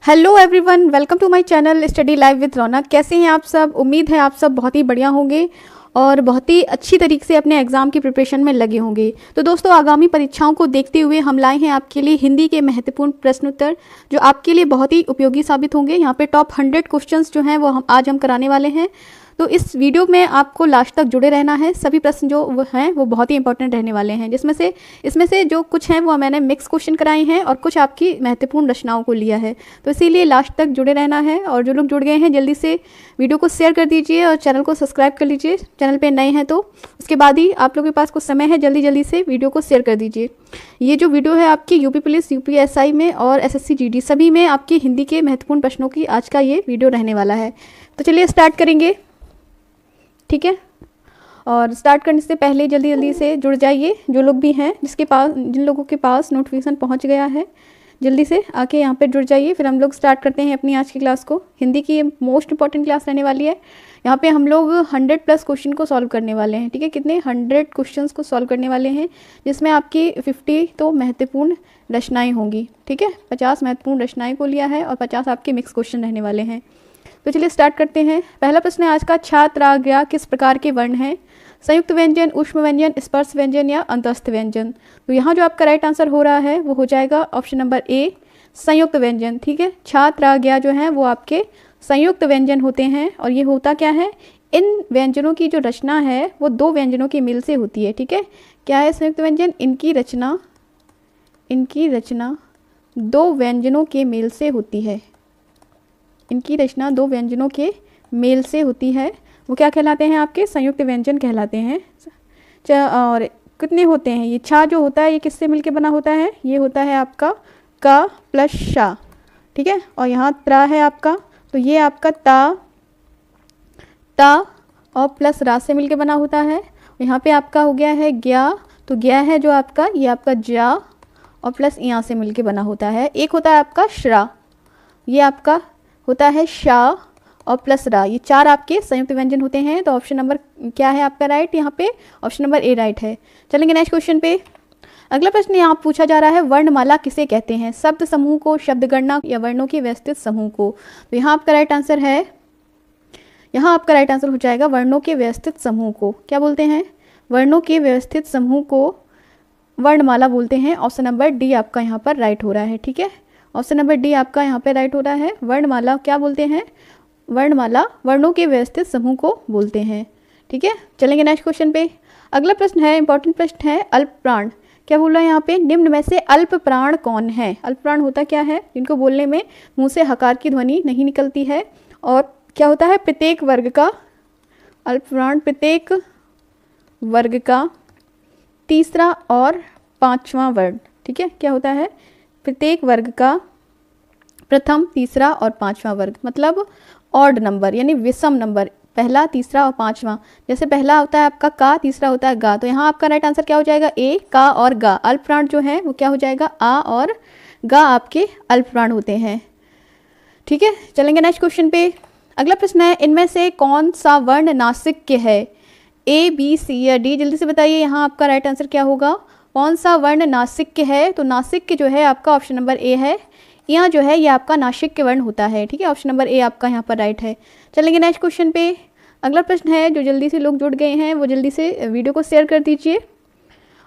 Hello everyone, welcome to my channel study live with Raunak. कैसे हैं आप सब? उम्मीद है आप सब बहुत ही बढ़िया होंगे और बहुत ही अच्छी तरीके से अपने एग्ज़ाम की प्रिपरेशन में लगे होंगे। तो दोस्तों, आगामी परीक्षाओं को देखते हुए हम लाए हैं आपके लिए हिंदी के महत्वपूर्ण प्रश्न उत्तर जो आपके लिए बहुत ही उपयोगी साबित होंगे। यहाँ पे टॉप 100 क्वेश्चंस जो हैं वो आज हम कराने वाले हैं। तो इस वीडियो में आपको लास्ट तक जुड़े रहना है। सभी प्रश्न जो वो हैं वो बहुत ही इंपॉर्टेंट रहने वाले हैं, इसमें से जो कुछ हैं वो मैंने मिक्स क्वेश्चन कराए हैं और कुछ आपकी महत्वपूर्ण रचनाओं को लिया है। तो इसीलिए लास्ट तक जुड़े रहना है। और जो लोग जुड़ गए हैं जल्दी से वीडियो को शेयर कर दीजिए और चैनल को सब्सक्राइब कर लीजिए। चैनल पर नए हैं तो उसके बाद ही आप लोगों के पास कुछ समय है, जल्दी से वीडियो को शेयर कर दीजिए। ये जो वीडियो है आपकी यूपी पुलिस, यूपीएसआई में और एसएससी जीडी सभी में आपकी हिंदी के महत्वपूर्ण प्रश्नों की आज का ये वीडियो रहने वाला है। तो चलिए स्टार्ट करेंगे, ठीक है। और स्टार्ट करने से पहले जल्दी से जुड़ जाइए। जो लोग भी हैं जिन लोगों के पास नोटिफिकेशन पहुंच गया है, जल्दी से आके यहाँ पे जुड़ जाइए। फिर हम लोग स्टार्ट करते हैं अपनी आज की क्लास को। हिंदी की ये मोस्ट इंपॉर्टेंट क्लास रहने वाली है। यहाँ पे हम लोग 100+ क्वेश्चन को सॉल्व करने वाले हैं, ठीक है। कितने 100 क्वेश्चंस को सॉल्व करने वाले हैं, जिसमें आपकी 50 तो महत्वपूर्ण रचनाएँ होंगी, ठीक है। 50 महत्वपूर्ण रचनाएँ को लिया है और 50 आपके मिक्स क्वेश्चन रहने वाले हैं। तो चलिए स्टार्ट करते हैं। पहला प्रश्न है आज का, छात्र आ गया किस प्रकार के वर्ण हैं? संयुक्त व्यंजन, ऊष्म व्यंजन, स्पर्श व्यंजन या अंतस्थ व्यंजन? तो यहाँ जो आपका राइट आंसर हो रहा है वो हो जाएगा ऑप्शन नंबर ए, संयुक्त व्यंजन, ठीक है। छात्र आ गया जो है वो आपके संयुक्त व्यंजन होते हैं। और ये होता क्या है, इन व्यंजनों की जो रचना है वो दो व्यंजनों के मिल से होती है, ठीक है। क्या है संयुक्त व्यंजन? इनकी रचना दो व्यंजनों के मेल से होती है। इनकी रचना दो व्यंजनों के मेल से होती है, वो क्या कहलाते हैं? आपके संयुक्त व्यंजन कहलाते हैं। और कितने होते हैं? ये छा जो होता है ये किससे मिलके बना होता है? ये होता है आपका का प्लस शा, ठीक है। और यहाँ त्रा है आपका, तो ये आपका ता और प्लस रा से मिलके बना होता है। यहाँ पे आपका हो गया है ज्ञा, तो ज्ञा है जो आपका, ये आपका जा और प्लस यहाँ से मिलके बना होता है। एक होता है आपका श्रा, ये आपका होता है शा और प्लस रा। ये चार आपके संयुक्त व्यंजन होते हैं। तो ऑप्शन नंबर क्या है आपका राइट? यहाँ पे ऑप्शन नंबर ए राइट है। चलेंगे नेक्स्ट क्वेश्चन पे। अगला प्रश्न यहाँ पूछा जा रहा है, वर्णमाला किसे कहते हैं? शब्द समूह को, शब्द गणना या वर्णों के व्यवस्थित समूह को? तो यहाँ आपका राइट आंसर है, यहाँ आपका राइट आंसर हो जाएगा वर्णों के व्यवस्थित समूह को क्या बोलते हैं? वर्णों के व्यवस्थित समूह को वर्णमाला बोलते हैं। ऑप्शन नंबर डी आपका यहाँ पर राइट हो रहा है, ठीक है। ऑप्शन नंबर डी आपका यहाँ पे राइट हो रहा है। वर्णमाला क्या बोलते हैं? वर्णमाला वर्णों के व्यवस्थित समूह को बोलते हैं, ठीक है। चलेंगे नेक्स्ट क्वेश्चन पे। अगला प्रश्न है, इंपॉर्टेंट प्रश्न है, अल्प प्राण क्या बोल रहा है यहाँ पे? निम्न में से अल्प प्राण कौन है? अल्प प्राण होता क्या है? जिनको बोलने में मुंह से हकार की ध्वनि नहीं निकलती है। और क्या होता है? प्रत्येक वर्ग का अल्प प्राण, प्रत्येक वर्ग का तीसरा और पांचवा वर्ण, ठीक है। क्या होता है? प्रत्येक वर्ग का प्रथम, तीसरा और पांचवा वर्ग, मतलब ऑड नंबर यानी विषम नंबर, पहला, तीसरा और पांचवा। जैसे पहला होता है आपका का, तीसरा होता है गा, तो यहाँ आपका राइट आंसर क्या हो जाएगा? ए, का और गा। अल्प प्राण जो है वो क्या हो जाएगा? आ और गा आपके अल्प प्राण होते हैं, ठीक है। चलेंगे नेक्स्ट क्वेश्चन पे। अगला प्रश्न है, इनमें से कौन सा वर्ण नासिक्य है? ए, बी, सी या डी? जल्दी से बताइए यहाँ आपका राइट आंसर क्या होगा? कौन सा वर्ण नासिक्य है? तो नासिक्य जो है आपका ऑप्शन नंबर ए है। यहाँ जो है ये आपका नासिक्य वर्ण होता है, ठीक है। ऑप्शन नंबर ए आपका यहाँ पर राइट है। चलेंगे नेक्स्ट क्वेश्चन पे। अगला प्रश्न है, जो जल्दी से लोग जुड़ गए हैं वो जल्दी से वीडियो को शेयर कर दीजिए।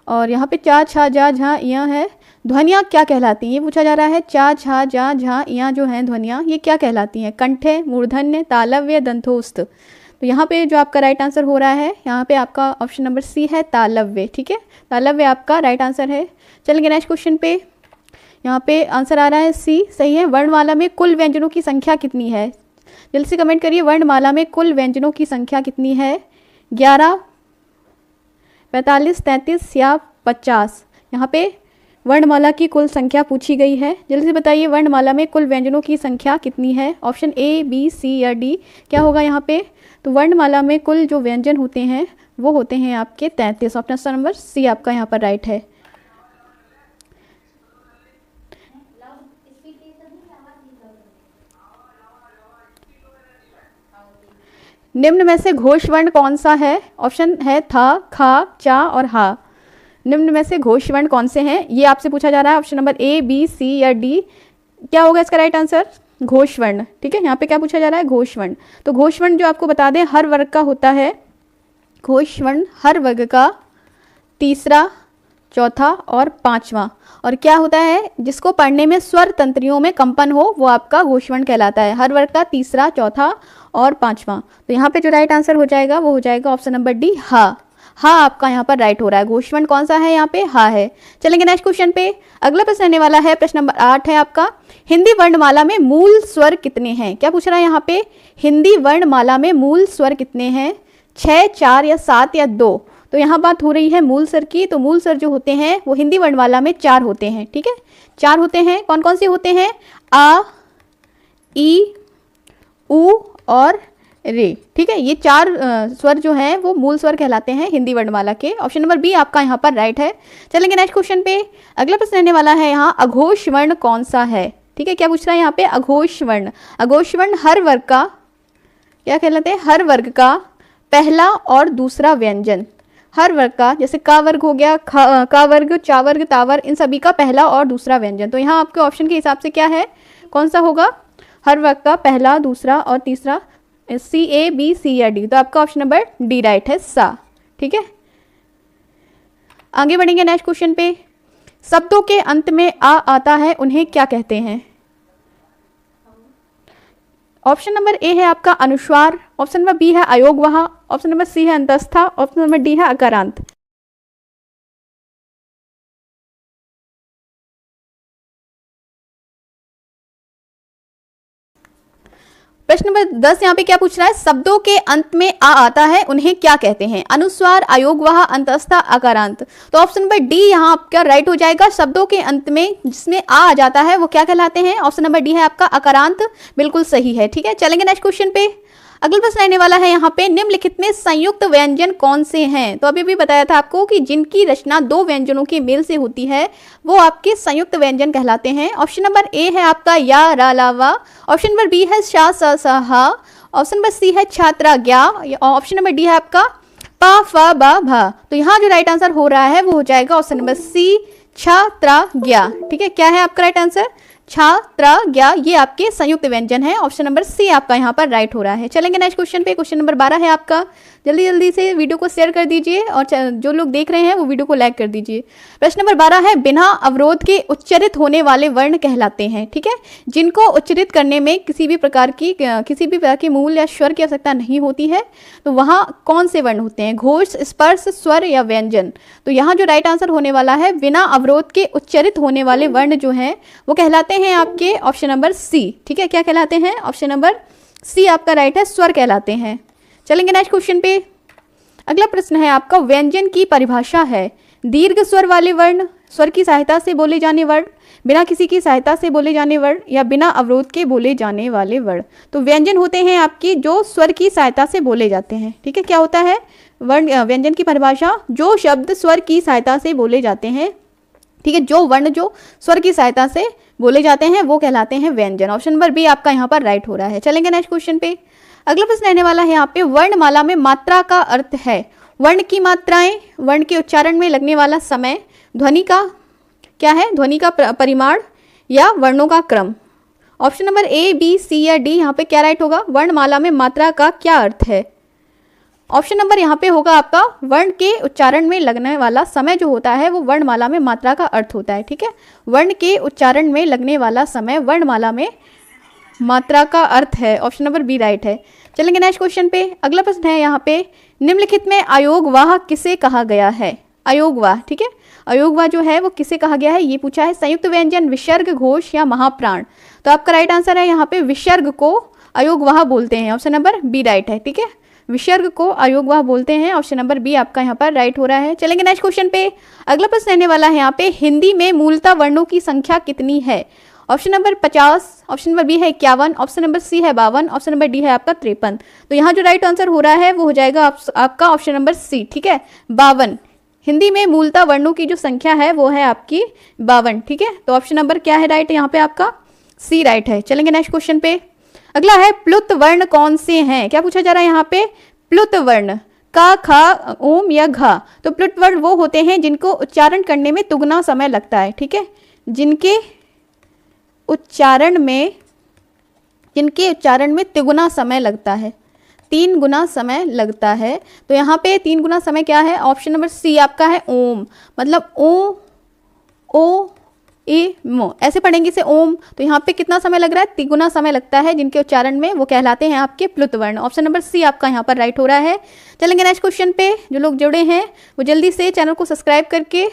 और यहाँ पे चा, छा, जा, झा, यहाँ है, ध्वनियाँ क्या कहलाती हैं? ये पूछा जा रहा है। चा, छा, जा, झा, यहाँ जो हैं ध्वनियाँ ये क्या कहलाती हैं? कंठे, मूर्धन्य, तालव्य, दंतोस्त? तो यहाँ पे जो आपका राइट आंसर हो रहा है, यहाँ पे आपका ऑप्शन नंबर सी है, तालव्य, ठीक है। तालव्य आपका राइट आंसर है। चलेंगे नेक्स्ट क्वेश्चन पे। यहाँ पे आंसर आ रहा है सी, सही है। वर्णमाला में कुल व्यंजनों की संख्या कितनी है? जल्दी से कमेंट करिए, वर्णमाला में कुल व्यंजनों की संख्या कितनी है? 11, 45, 33 या 50? यहाँ पे वर्णमाला की कुल संख्या पूछी गई है। जल्दी से बताइए वर्णमाला में कुल व्यंजनों की संख्या कितनी है? ऑप्शन ए, बी, सी या डी? क्या होगा यहाँ पे? तो वर्णमाला में कुल जो व्यंजन होते हैं वो होते हैं आपके 33। ऑप्शन नंबर सी आपका यहाँ पर राइट है। निम्न में से घोष वर्ण कौन सा है? ऑप्शन है था, खा, चा और हा। निम्न में से घोष वर्ण कौन से हैं? ये आपसे पूछा जा रहा है। ऑप्शन नंबर ए, बी, सी या डी? क्या होगा इसका राइट आंसर? घोष वर्ण, ठीक है। यहाँ पे क्या पूछा जा रहा है, घोष वर्ण। तो घोष वर्ण जो आपको बता दें हर वर्ग का होता है, घोष वर्ण हर वर्ग का तीसरा, चौथा और पांचवा। और क्या होता है, जिसको पढ़ने में स्वर तंत्रियों में कंपन हो वो आपका घोष वर्ण कहलाता है, हर वर्ग का तीसरा, चौथा और पांचवा। तो यहाँ पे जो राइट आंसर हो जाएगा वो हो जाएगा ऑप्शन नंबर डी, हा। हा आपका यहाँ पर राइट हो रहा है। घोष वर्ण कौन सा है, यहाँ पे हा है। चलेंगे नेक्स्ट क्वेश्चन पे। अगला प्रश्न रहने वाला है, प्रश्न नंबर 8 है आपका, हिंदी वर्णमाला में मूल स्वर कितने हैं। क्या पूछ रहा है यहाँ पे, हिंदी वर्णमाला में मूल स्वर कितने हैं, 6, 4 या 7 या 2। तो यहाँ बात हो रही है मूल स्वर की। तो मूल स्वर जो होते हैं वो हिंदी वर्णमाला में 4 होते हैं, ठीक है। 4 होते हैं, कौन कौन से होते हैं, आ, ई, उ और रे, ठीक है। ये 4 स्वर जो हैं वो मूल स्वर कहलाते हैं हिंदी वर्णमाला के। ऑप्शन नंबर बी आपका यहाँ पर राइट है। चलेंगे नेक्स्ट क्वेश्चन पे। अगला प्रश्न रहने वाला है यहाँ, अघोष वर्ण कौन सा है, ठीक है। क्या पूछ रहा है यहाँ पे, अघोष वर्ण। अघोष वर्ण हर वर्ग का, क्या कहलाते हैं, हर वर्ग का पहला और दूसरा व्यंजन। हर वर्ग का, जैसे का वर्ग हो गया, का वर्ग, चा वर्ग, ता वर्ग, इन सभी का पहला और दूसरा व्यंजन। तो यहाँ आपके ऑप्शन के हिसाब से क्या है, कौन सा होगा, हर वर्ग का पहला, दूसरा और तीसरा, सी, ए, बी, सी या डी। तो आपका ऑप्शन नंबर डी राइट है, सा, ठीक है। आगे बढ़ेंगे नेक्स्ट क्वेश्चन पे। शब्दों के अंत में आ आता है उन्हें क्या कहते हैं। ऑप्शन नंबर ए है आपका अनुस्वार, ऑप्शन नंबर बी है अयोगवाह, ऑप्शन नंबर सी है अंतस्था, ऑप्शन नंबर डी है अकारांत। प्रश्न नंबर 10 यहाँ पे क्या पूछ रहा है, शब्दों के अंत में आ आता है उन्हें क्या कहते हैं, अनुस्वार, अयोगवाह, अंतस्था, अकारांत। तो ऑप्शन नंबर डी यहाँ आपका राइट हो जाएगा। शब्दों के अंत में जिसमें आ जाता है वो क्या कहलाते हैं, ऑप्शन नंबर डी है आपका अकारांत, बिल्कुल सही है, ठीक है। चलेंगे नेक्स्ट क्वेश्चन पे। अगला प्रश्न रहने वाला है यहाँ पे, निम्नलिखित में संयुक्त व्यंजन कौन से हैं। तो अभी भी बताया था आपको कि जिनकी रचना 2 व्यंजनों के मेल से होती है वो आपके संयुक्त व्यंजन कहलाते हैं। ऑप्शन नंबर ए है आपका या, रा, ला, वा, ऑप्शन नंबर बी है शा, सा, सा, हा, ऑप्शन नंबर सी है छात्रा, ज्ञा, ऑप्शन नंबर डी है आपका पा, फा, बा, भा। तो यहाँ जो राइट आंसर हो रहा है वो हो जाएगा ऑप्शन नंबर सी, छात्रा, ज्ञा, ठीक है। क्या है आपका राइट आंसर, छात्रा, ज्ञा, ये आपके संयुक्त व्यंजन है। ऑप्शन नंबर सी आपका यहाँ पर राइट हो रहा है। चलेंगे नेक्स्ट क्वेश्चन पे। क्वेश्चन नंबर 12 है आपका, जल्दी जल्दी से वीडियो को शेयर कर दीजिए और जो लोग देख रहे हैं वो वीडियो को लाइक कर दीजिए। प्रश्न नंबर 12 है, बिना अवरोध के उच्चरित होने वाले वर्ण कहलाते हैं, ठीक है। जिनको उच्चरित करने में किसी भी प्रकार की मूल या स्वर की आवश्यकता नहीं होती है, तो वहाँ कौन से वर्ण होते हैं, घोष, स्पर्श, स्वर या व्यंजन। तो यहाँ जो राइट आंसर होने वाला है, बिना अवरोध के उच्चरित होने वाले वर्ण जो हैं वो कहलाते हैं आपके ऑप्शन नंबर सी, ठीक है। क्या कहलाते हैं, ऑप्शन नंबर सी आपका राइट है, स्वर कहलाते हैं। चलेंगे नेक्स्ट क्वेश्चन पे। अगला प्रश्न है आपका, व्यंजन की परिभाषा है, दीर्घ स्वर वाले वर्ण, स्वर की सहायता से बोले जाने वर्ण, बिना किसी की सहायता से बोले जाने वर्ण या बिना अवरोध के बोले जाने वाले वर्ण। तो व्यंजन होते हैं आपकी जो स्वर की सहायता से बोले जाते हैं, ठीक है। क्या होता है वर्ण, व्यंजन की परिभाषा, जो शब्द स्वर की सहायता से बोले जाते हैं, ठीक है, जो वर्ण जो स्वर की सहायता से बोले जाते हैं वो कहलाते हैं व्यंजन। ऑप्शन नंबर बी आपका यहाँ पर राइट हो रहा है। चलेंगे नेक्स्ट क्वेश्चन पे। अगला प्रश्न रहने वाला है यहाँ पे, वर्णमाला में मात्रा का अर्थ है वर्ण की मात्राएं, वर्ण के उच्चारण में लगने वाला समय, ध्वनि का क्या है, ध्वनि का परिमाण या वर्णों का क्रम। ऑप्शन नंबर ए, बी, सी या डी यहाँ पे क्या राइट होगा, वर्णमाला में मात्रा का क्या अर्थ है। ऑप्शन नंबर यहाँ पे होगा आपका, वर्ण के उच्चारण में लगने वाला समय जो होता है वो वर्णमाला में मात्रा का अर्थ होता है, ठीक है। वर्ण के उच्चारण में लगने वाला समय वर्णमाला में मात्रा का अर्थ है। ऑप्शन नंबर बी राइट है। चलेंगे नेक्स्ट क्वेश्चन पे। अगला प्रश्न है यहाँ पे, निम्नलिखित में अयोगवाह किसे कहा गया है, अयोगवाह, ठीक है। अयोगवाह जो है वो किसे कहा गया है ये पूछा है, संयुक्त व्यंजन, विसर्ग, घोष या महाप्राण। तो आपका राइट आंसर है यहाँ पे विसर्ग को अयोगवाह बोलते हैं। ऑप्शन नंबर बी राइट है, ठीक है। विसर्ग को अयोगवाह बोलते हैं। ऑप्शन नंबर बी आपका यहाँ पर राइट हो रहा है। चलेंगे नेक्स्ट क्वेश्चन पे। अगला प्रश्न रहने वाला है यहाँ पे, हिंदी में मूलतः वर्णों की संख्या कितनी है। Option number 50, option number B है 51, ऑप्शन नंबर सी है 52, ऑप्शन नंबर डी है आपका 53। तो यहाँ जो राइट आंसर हो रहा है वो हो जाएगा आपका ऑप्शन नंबर सी, ठीक है, 52। हिंदी में मूलतः वर्णों की जो संख्या है वो है आपकी 52, ठीक है। तो ऑप्शन नंबर क्या है राइट, यहाँ पे आपका सी राइट है। चलेंगे नेक्स्ट क्वेश्चन पे। अगला है, प्लुत वर्ण कौन से हैं। क्या पूछा जा रहा है यहाँ पे, प्लुत वर्ण, का, खा, ओम या घा। तो प्लुत वर्ण वो होते हैं जिनको उच्चारण करने में दुगना समय लगता है, ठीक है, जिनके उच्चारण में जिनके उच्चारण में तिगुना समय लगता है, 3 गुना समय लगता है। तो यहाँ पे 3 गुना समय क्या है? ऑप्शन नंबर सी आपका है ओम, मतलब ओ ए मो, ऐसे पढ़ेंगे इसे ओम। तो यहाँ पे कितना समय लग रहा है? तिगुना समय लगता है, जिनके उच्चारण में वो कहलाते हैं आपके प्लुत वर्ण। ऑप्शन नंबर सी आपका यहाँ पर राइट हो रहा है। चलेंगे नेक्स्ट क्वेश्चन पे। जो लोग जुड़े हैं वो जल्दी से चैनल को सब्सक्राइब करके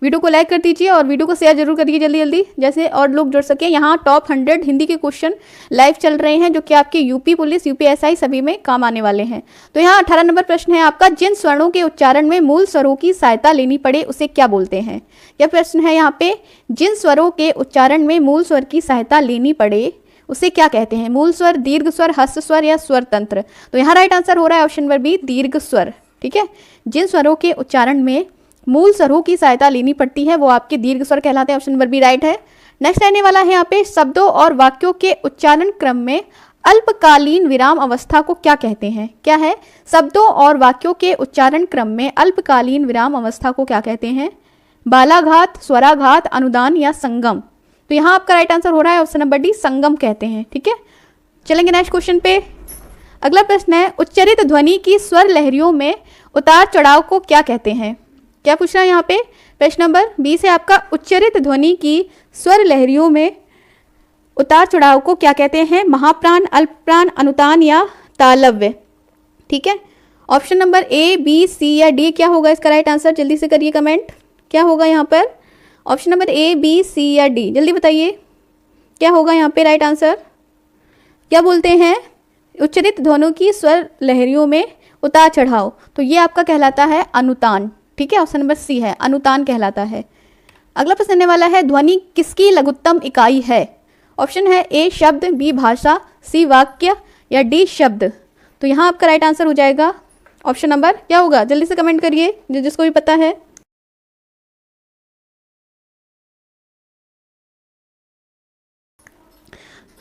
वीडियो को लाइक कर दीजिए और वीडियो को शेयर जरूर करिए जल्दी जल्दी, जैसे और लोग जुड़ सके। यहाँ टॉप 100 हिंदी के क्वेश्चन लाइव चल रहे हैं, जो कि आपके यूपी पुलिस, यूपीएसआई सभी में काम आने वाले हैं। तो यहाँ 18 नंबर प्रश्न है आपका, जिन स्वरों के उच्चारण में मूल स्वरों की सहायता लेनी पड़े उसे क्या बोलते हैं? यह प्रश्न है यहाँ पे, जिन स्वरों के उच्चारण में मूल स्वर की सहायता लेनी पड़े उसे क्या कहते हैं? मूल स्वर, दीर्घ स्वर, हस्त स्वर या स्वर तंत्र? तो यहाँ राइट आंसर हो रहा है ऑप्शन नंबर बी, दीर्घ स्वर। ठीक है, जिन स्वरों के उच्चारण में मूल स्वरों की सहायता लेनी पड़ती है वो आपके दीर्घ स्वर कहलाते हैं। ऑप्शन नंबर बी राइट है। नेक्स्ट रहने वाला है यहाँ पे, शब्दों और वाक्यों के उच्चारण क्रम में अल्पकालीन विराम अवस्था को क्या कहते हैं? क्या है? शब्दों और वाक्यों के उच्चारण क्रम में अल्पकालीन विराम अवस्था को क्या कहते हैं? बालाघात, स्वराघात, अनुदान या संगम? तो यहाँ आपका राइट आंसर हो रहा है ऑप्शन नंबर डी, संगम कहते हैं। ठीक है, चलेंगे नेक्स्ट क्वेश्चन पे। अगला प्रश्न है, उच्चरित ध्वनि की स्वर लहरियों में उतार चढ़ाव को क्या कहते हैं? क्या पूछ रहा है यहाँ पे? प्रश्न नंबर 20 है आपका, उच्चरित ध्वनि की स्वर लहरियों में उतार चढ़ाव को क्या कहते हैं? महाप्राण, अल्पप्राण, अनुतान या तालव्य? ठीक है, ऑप्शन नंबर ए, बी, सी या डी क्या होगा इसका राइट आंसर? जल्दी से करिए कमेंट, क्या होगा यहाँ पर? ऑप्शन नंबर ए, बी, सी या डी, जल्दी बताइए क्या होगा यहाँ पे राइट आंसर? क्या बोलते हैं? उच्चरित ध्वनियों की स्वर लहरियों में उतार चढ़ाव, तो ये आपका कहलाता है अनुतान। ठीक है, ऑप्शन नंबर सी है, अनुतान कहलाता है। अगला प्रश्न आने वाला है, ध्वनि किसकी लघुत्तम इकाई है? ऑप्शन है ए शब्द, बी भाषा, सी वाक्य या डी शब्द? तो यहाँ आपका राइट आंसर हो जाएगा ऑप्शन नंबर क्या होगा? जल्दी से कमेंट करिए जिसको भी पता है।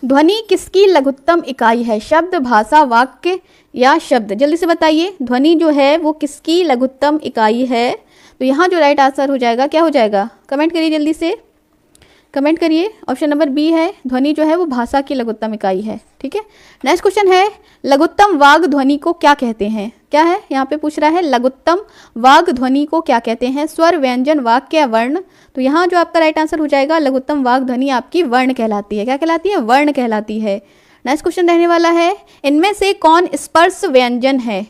ध्वनि किसकी लघुत्तम इकाई है? शब्द, भाषा, वाक्य या शब्द? जल्दी से बताइए, ध्वनि जो है वो किसकी लघुत्तम इकाई है? तो यहाँ जो राइट आंसर हो जाएगा क्या हो जाएगा? कमेंट करिए जल्दी से, कमेंट करिए। ऑप्शन नंबर बी है, ध्वनि जो है वो भाषा की लघुत्तम इकाई है। ठीक है, नेक्स्ट क्वेश्चन है, लघुत्तम वाग ध्वनि को क्या कहते हैं? क्या है यहाँ पे पूछ रहा है, लघुत्तम वाग ध्वनि को क्या कहते हैं? स्वर, व्यंजन, वाक्य या वर्ण? तो यहाँ जो आपका राइट आंसर हो जाएगा, लघुत्तम वाग ध्वनि आपकी वर्ण कहलाती है। क्या कहलाती है? वर्ण कहलाती है। नेक्स्ट क्वेश्चन रहने वाला है, इनमें से कौन स्पर्श व्यंजन है?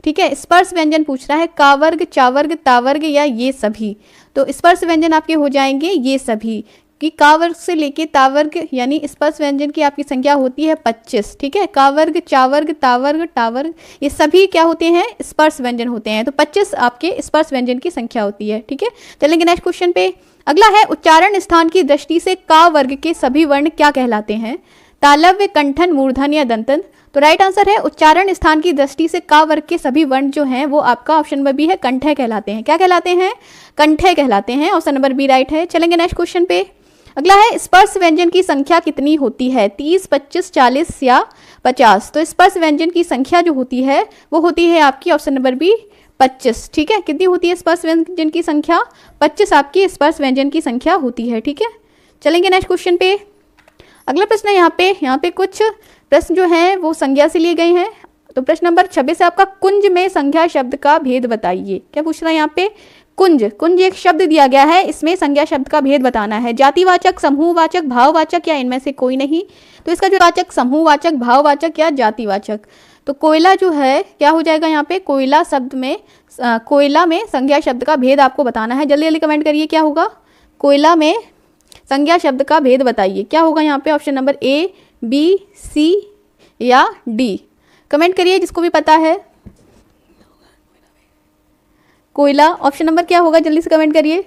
ठीक है, स्पर्श व्यंजन पूछ रहा है, का वर्ग, चा वर्ग, ता वर्ग या ये सभी? तो स्पर्श व्यंजन आपके हो जाएंगे ये सभी, कि का वर्ग से लेके ता वर्ग, यानी स्पर्श व्यंजन की आपकी संख्या होती है 25। ठीक है, का वर्ग, चा वर्ग, ता वर्ग, टा वर्ग, ये सभी क्या होते हैं? स्पर्श व्यंजन होते हैं। तो 25 आपके स्पर्श व्यंजन की संख्या होती है। ठीक है, चलेंगे नेक्स्ट क्वेश्चन पे। अगला है, उच्चारण स्थान की दृष्टि से का वर्ग के सभी वर्ण क्या कहलाते हैं? तालव्य, कंठन, मूर्धन या दंतन? तो राइट आंसर है, उच्चारण स्थान की दृष्टि से का वर्ग के सभी वर्ण जो हैं वो आपका ऑप्शन नंबर बी है, कंठय कहलाते हैं। क्या कहलाते हैं? कंठय कहलाते हैं। ऑप्शन नंबर बी राइट है। चलेंगे नेक्स्ट क्वेश्चन पे। अगला है, स्पर्श व्यंजन की संख्या कितनी होती है? 30, 25, 40 या 50? तो स्पर्श व्यंजन की संख्या जो होती है वो होती है आपकी ऑप्शन नंबर बी 25। ठीक है, कितनी होती है स्पर्श व्यंजन की संख्या? 25 आपकी स्पर्श व्यंजन की संख्या होती है। ठीक है, चलेंगे नेक्स्ट क्वेश्चन पे। अगला प्रश्न है यहाँ पे कुछ प्रश्न जो हैं वो संज्ञा से लिए गए हैं। तो प्रश्न नंबर 26 है आपका, कुंज में संज्ञा शब्द का भेद बताइए। क्या पूछ रहा है यहाँ पे? कुंज, कुंज एक शब्द दिया गया है, इसमें संज्ञा शब्द का भेद बताना है। जातिवाचक, समूहवाचक, भाववाचक या इनमें से कोई नहीं? तो इसका जो वाचक समूहवाचक, भाववाचक या जातिवाचक? तो कोयला जो है क्या हो जाएगा यहाँ पे? कोयला शब्द में कोयला में संज्ञा शब्द का भेद आपको बताना है। जल्दी जल्दी कमेंट करिए क्या होगा? कोयला में संज्ञा शब्द का भेद बताइए। क्या होगा यहाँ पे? ऑप्शन नंबर ए, बी, सी या डी? कमेंट करिए जिसको भी पता है। कोयला ऑप्शन नंबर क्या होगा? जल्दी से कमेंट करिए,